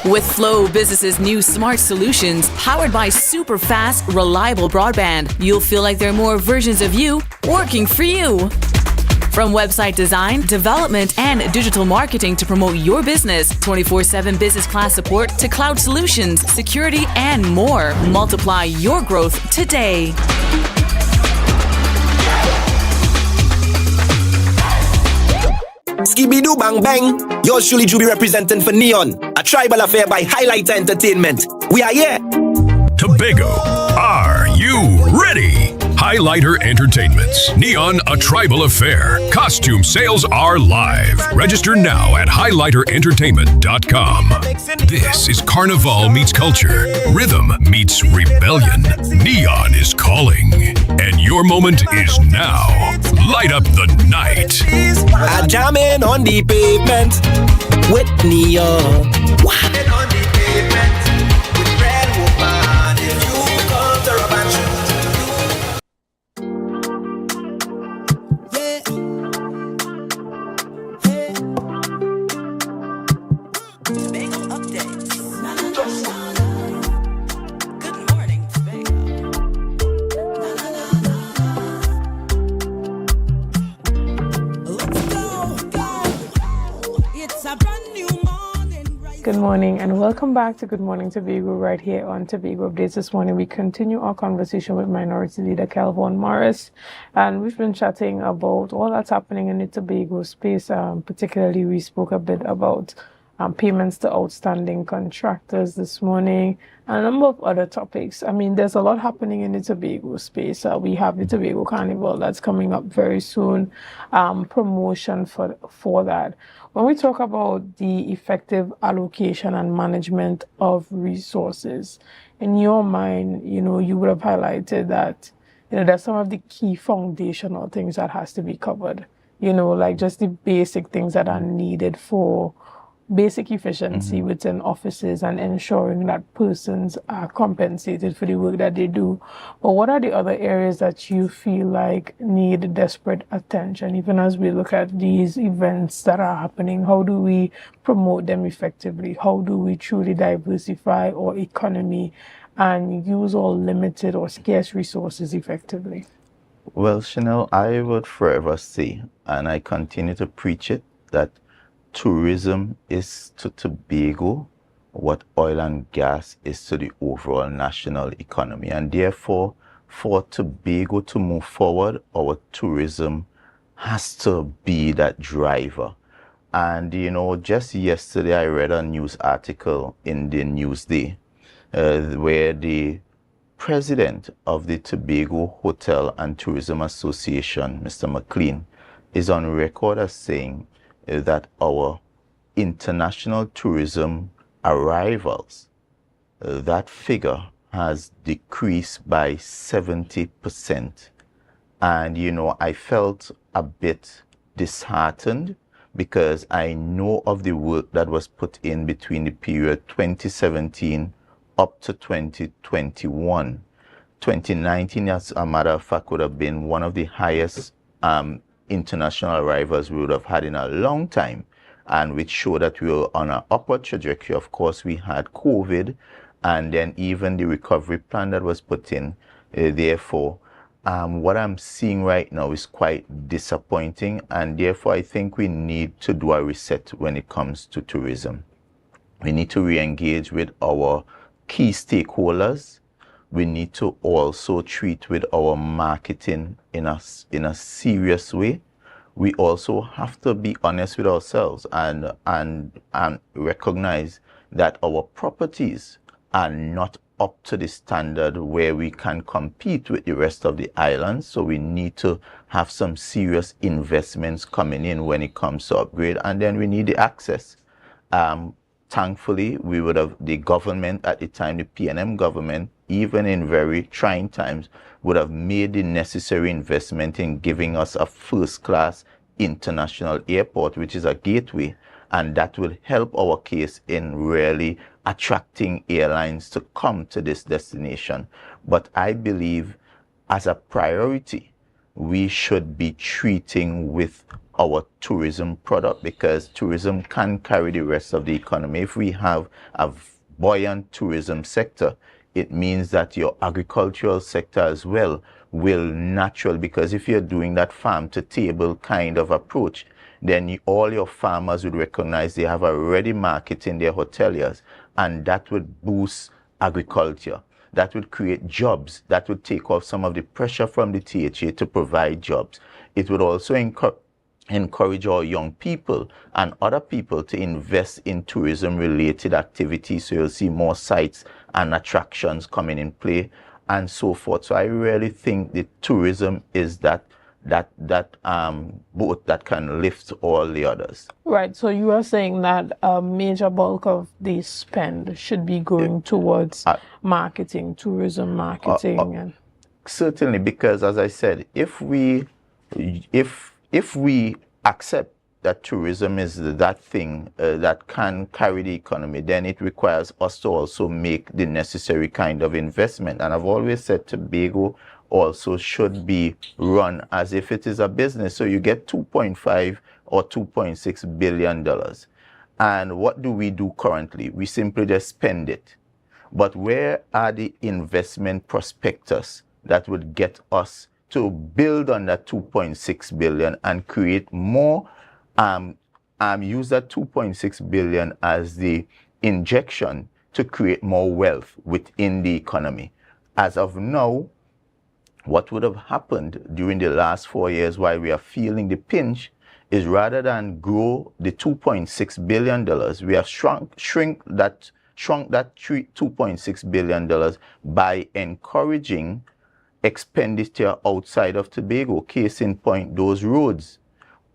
With Flow Business's new smart solutions, powered by super fast, reliable broadband, you'll feel like there are more versions of you working for you. From website design, development, and digital marketing to promote your business, 24/7 business class support to cloud solutions, security, and more. Multiply your growth today.
Skibidi bang bang. Yours truly Juby representing for Neon, a tribal affair by Highlighter Entertainment. We are here.
Tobago, are you ready? Highlighter Entertainments, Neon, a tribal affair. Costume sales are live. Register now at highlighterentertainment.com. This is Carnival meets culture. Rhythm meets rebellion. Neon is calling. And your moment is now. Light up the night.
I jamming on the pavement with Neon. Walking on the pavement with Red Woman. If you come to rub and shoot.
Good morning and welcome back to Good Morning Tobago right here on Tobago Updates. This morning we continue our conversation with Minority Leader Calvin Morris, and we've been chatting about all that's happening in the Tobago space. Particularly we spoke a bit about payments to outstanding contractors this morning and a number of other topics. I mean, there's a lot happening in the Tobago space. We have the Tobago Carnival that's coming up very soon, promotion for that. When we talk about the effective allocation and management of resources, in your mind, you would have highlighted that, there's some of the key foundational things that has to be covered, like just the basic things that are needed for basic efficiency within offices and ensuring that persons are compensated for the work that they do. But what are the other areas that you feel like need desperate attention? Even as we look at these events that are happening, how do we promote them effectively? How do we truly diversify our economy and use all limited or scarce resources effectively?
Well, Chanel, I would forever say, and I continue to preach it, that tourism is to Tobago what oil and gas is to the overall national economy. And therefore, for Tobago to move forward, our tourism has to be that driver. And, just yesterday I read a news article in the Newsday where they president of the Tobago Hotel and Tourism Association, Mr. McLean, is on record as saying that our international tourism arrivals, that figure has decreased by 70%. And, you know, I felt a bit disheartened because I know of the work that was put in between the period 2017 up to 2021. 2019, as a matter of fact, would have been one of the highest international arrivals we would have had in a long time, and which showed that we were on an upward trajectory. Of course, we had COVID, and then even the recovery plan that was put in. Therefore, what I'm seeing right now is quite disappointing, and therefore I think we need to do a reset when it comes to tourism. We need to re-engage with our key stakeholders. We need to also treat with our marketing in a serious way. We also have to be honest with ourselves and recognize that our properties are not up to the standard where we can compete with the rest of the islands. So we need to have some serious investments coming in when it comes to upgrade, and then we need the access. Thankfully, we would have, the government at the time, the PNM government, even in very trying times, would have made the necessary investment in giving us a first-class international airport, which is a gateway, and that will help our case in really attracting airlines to come to this destination. But I believe as a priority, we should be treating with our tourism product, because tourism can carry the rest of the economy. If we have a buoyant tourism sector, it means that your agricultural sector as well will naturally, because if you're doing that farm to table kind of approach, then all your farmers would recognize they have already marketing their hoteliers, and that would boost agriculture. That would create jobs. That would take off some of the pressure from the THA to provide jobs. It would also encourage our young people and other people to invest in tourism-related activities, so you'll see more sites and attractions coming in play and so forth. So I really think the tourism is that boat that can lift all the others.
Right, so you are saying that a major bulk of the spend should be going towards marketing, tourism marketing. And
certainly, because as I said, if we accept that tourism is that thing that can carry the economy, then it requires us to also make the necessary kind of investment. And I've always said Tobago also should be run as if it is a business. So you get $2.5 or $2.6 billion. And what do we do currently? We simply just spend it. But where are the investment prospectus that would get us to build on that $2.6 billion and create more, use that $2.6 billion as the injection to create more wealth within the economy? As of now, what would have happened during the last 4 years while we are feeling the pinch is, rather than grow the $2.6 billion, we have shrunk that $2.6 billion by encouraging expenditure outside of Tobago. Case in point, those roads,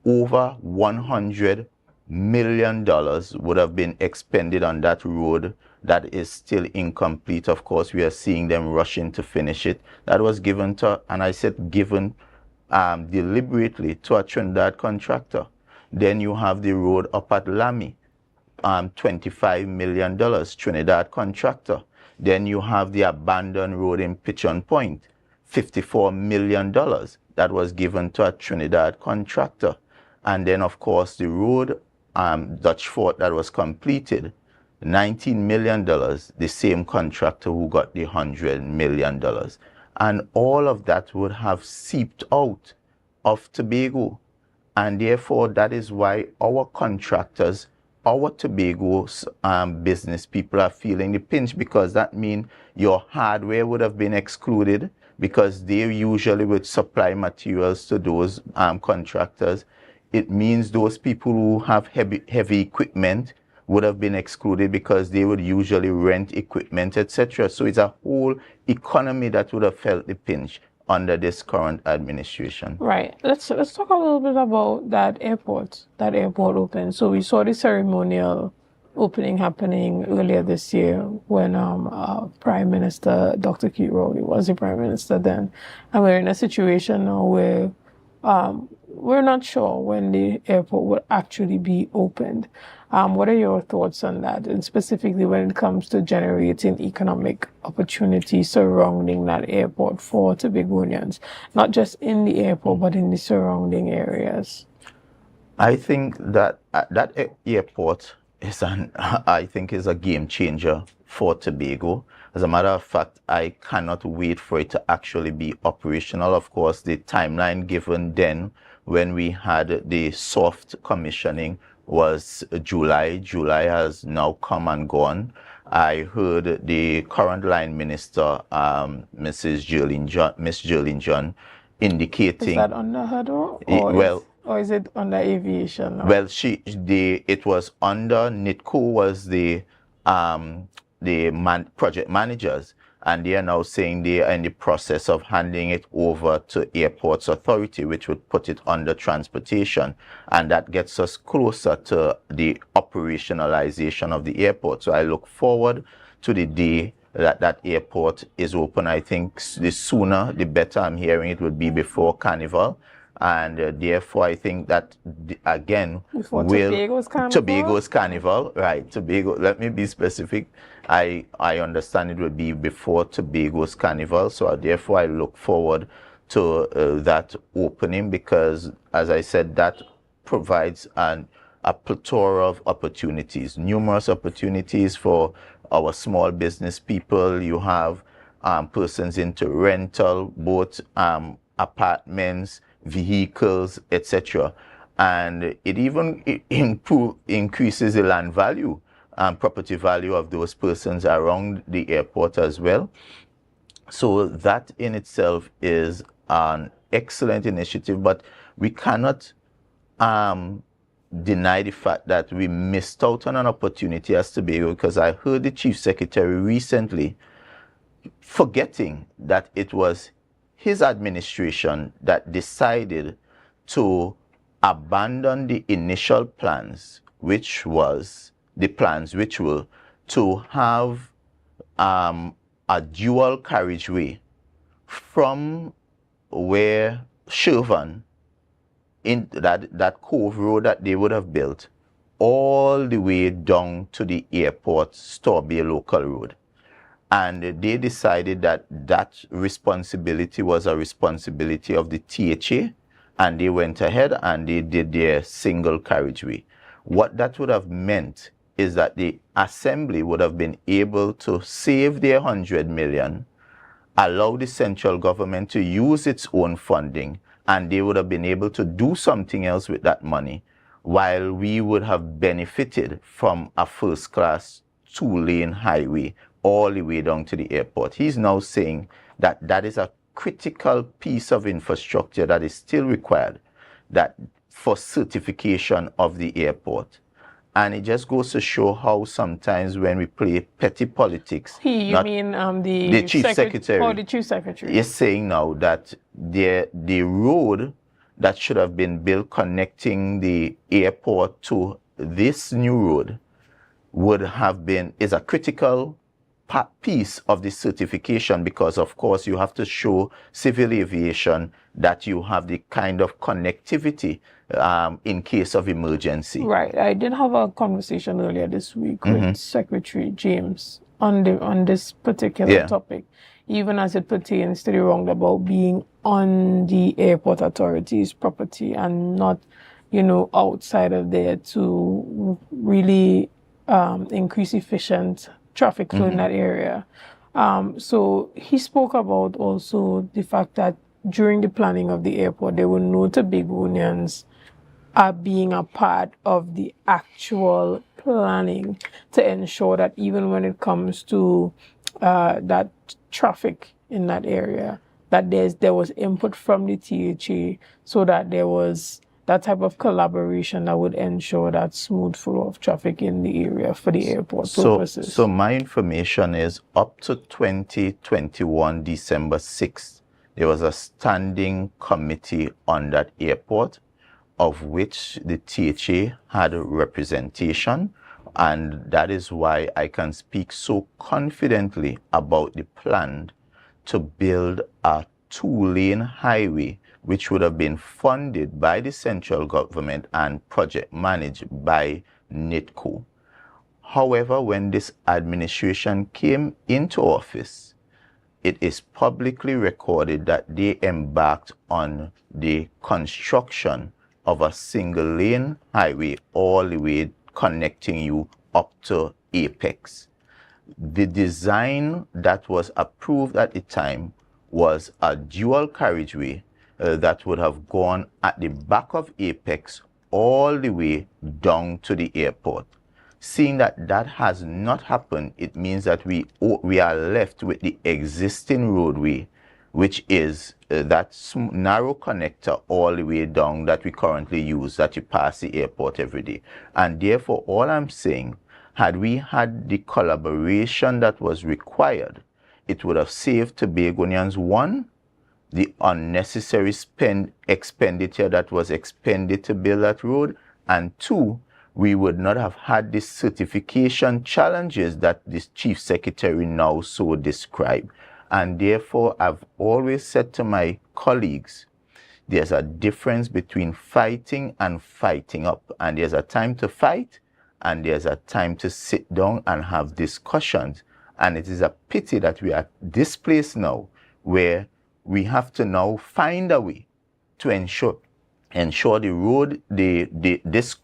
over $100 million would have been expended on that road that is still incomplete. Of course, we are seeing them rushing to finish it. That was given to, and I said given deliberately, to a Trinidad contractor. Then you have the road up at Lamy, $25 million, Trinidad contractor. Then you have the abandoned road in Pigeon Point, $54 million. That was given to a Trinidad contractor. And then, of course, the road, Dutch Fort, that was completed, $19 million, the same contractor who got the $100 million. And all of that would have seeped out of Tobago. And therefore, that is why our contractors, our Tobago's business people are feeling the pinch, because that means your hardware would have been excluded, because they usually would supply materials to those contractors. It means those people who have heavy equipment would have been excluded because they would usually rent equipment, etc. So it's a whole economy that would have felt the pinch under this current administration.
Right. Let's talk a little bit about that airport open. So we saw the ceremonial opening happening earlier this year when Prime Minister Dr. Keith Rowley was the Prime Minister then, and we're in a situation now where we're not sure when the airport will actually be opened. What are your thoughts on that, and specifically when it comes to generating economic opportunities surrounding that airport for Tobagonians, not just in the airport but in the surrounding areas?
I think that airport is is a game changer for Tobago. As a matter of fact, I cannot wait for it to actually be operational. Of course, the timeline given then when we had the soft commissioning was July. July has now come and gone. I heard the current line minister, Miss Jerlyn John, indicating.
Is that under her door? Or is it under aviation now?
Well, it was under NITCO was the project managers, and they are now saying they are in the process of handing it over to Airports Authority, which would put it under transportation, and that gets us closer to the operationalization of the airport. So I look forward to the day that airport is open. I think the sooner the better. I'm hearing it would be before Carnival. And therefore, I think that, again, Tobago's Carnival, right, Tobago, let me be specific. I understand it would be before Tobago's Carnival, so therefore I look forward to that opening because, as I said, that provides a plethora of opportunities, numerous opportunities for our small business people. You have persons into rental, both apartments, vehicles, etc. And it even increases the land value and property value of those persons around the airport as well. So that in itself is an excellent initiative, but we cannot deny the fact that we missed out on an opportunity as Tobago, because I heard the Chief Secretary recently forgetting that it was his administration that decided to abandon the initial plans, which were to have a dual carriageway from where Shervan, in that Cove Road that they would have built, all the way down to the airport Storbay Local Road. And they decided that that responsibility was a responsibility of the THA, and they went ahead and they did their single carriageway. What that would have meant is that the Assembly would have been able to save their 100 million, allow the central government to use its own funding, and they would have been able to do something else with that money, while we would have benefited from a first-class two-lane highway all the way down to the airport. He's now saying that that is a critical piece of infrastructure that is still required for certification of the airport. And it just goes to show how sometimes when we play petty politics,
the
Chief Secretary.
Oh, the Chief Secretary
is saying now that the road that should have been built connecting the airport to this new road is a critical piece of the certification, because of course you have to show civil aviation that you have the kind of connectivity in case of emergency.
Right. I did have a conversation earlier this week with Secretary James on this particular topic, even as it pertains to the roundabout being on the airport authority's property and not, outside of there, to really increase efficient traffic flow in that area. So he spoke about also the fact that during the planning of the airport, there were no Tobagonians being a part of the actual planning to ensure that even when it comes to that traffic in that area, that there was input from the THA, so that there was that type of collaboration that would ensure that smooth flow of traffic in the area for the airport purposes?
So my information is up to 2021 December 6th, there was a standing committee on that airport, of which the THA had a representation, and that is why I can speak so confidently about the plan to build a 2-lane highway, which would have been funded by the central government and project managed by NITCO. However, when this administration came into office, it is publicly recorded that they embarked on the construction of a single-lane highway all the way connecting you up to Apex. The design that was approved at the time was a dual carriageway that would have gone at the back of Apex all the way down to the airport. Seeing that that has not happened, it means that we are left with the existing roadway, which is that narrow connector all the way down that we currently use, that you pass the airport every day. And therefore, all I'm saying, had we had the collaboration that was required, it would have saved Tobagonians, one, the unnecessary expenditure that was expended to build that road, and two, we would not have had the certification challenges that this chief secretary now so described. And therefore, I've always said to my colleagues, there's a difference between fighting and fighting up. And there's a time to fight, and there's a time to sit down and have discussions. And it is a pity that we are at this place now where we have to now find a way to ensure the road, this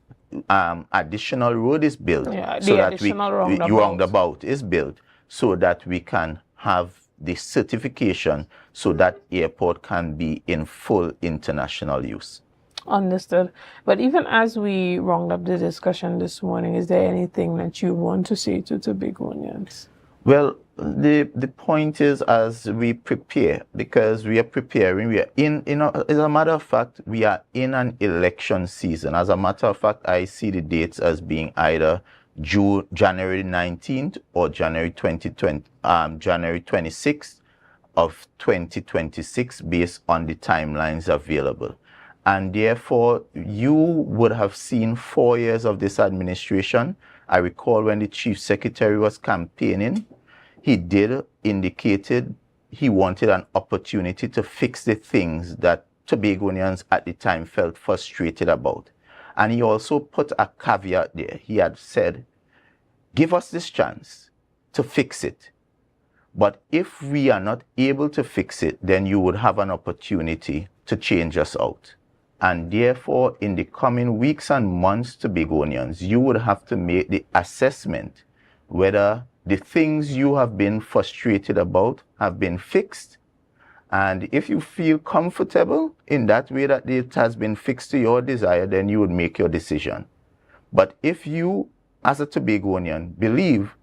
additional road is built, so that roundabout is built, so that we can have the certification, so that airport can be in full international use.
Understood. But even as we round up the discussion this morning, is there anything that you want to say to Tobagonians?
Well, the point is, as we prepare, because we are preparing, we are as a matter of fact, we are in an election season. As a matter of fact, I see the dates as being either January 19th or January 26th of 2026, based on the timelines available. And therefore, you would have seen 4 years of this administration. I recall when the chief secretary was campaigning, he did indicated he wanted an opportunity to fix the things that Tobagonians at the time felt frustrated about. And he also put a caveat there. He had said, give us this chance to fix it. But if we are not able to fix it, then you would have an opportunity to change us out. And therefore, in the coming weeks and months, Tobagonians, you would have to make the assessment whether the things you have been frustrated about have been fixed. And if you feel comfortable in that way that it has been fixed to your desire, then you would make your decision. But if you, as a Tobagonian, believe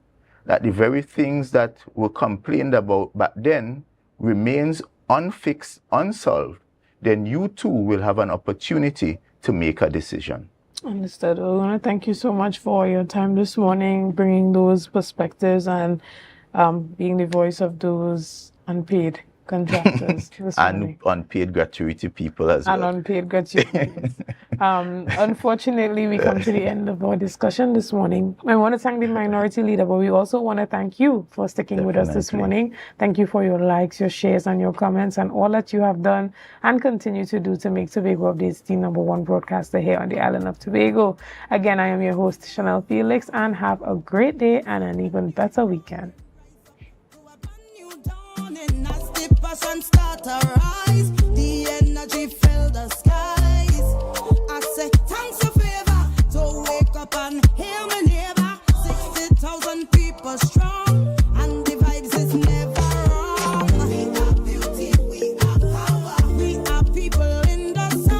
that the very things that were complained about back then remains unfixed, unsolved, then you too will have an opportunity to make a decision.
Understood. I want to thank you so much for your time this morning, bringing those perspectives and being the voice of those unpaid contractors this morning.
And unpaid gratuity people as well.
And unpaid gratuity. Unfortunately, we come to the end of our discussion this morning. I want to thank the minority leader, but we also want to thank you for sticking with us this morning. Thank you for your likes, your shares, and your comments, and all that you have done and continue to do to make Tobago Updates the #1 broadcaster here on the island of Tobago. Again, I am your host, Chanel Felix, and have a great day and an even better weekend.
Passion start to rise, the energy fill the skies. I say thanks a favor to wake up and hear my neighbor. 60,000 people strong.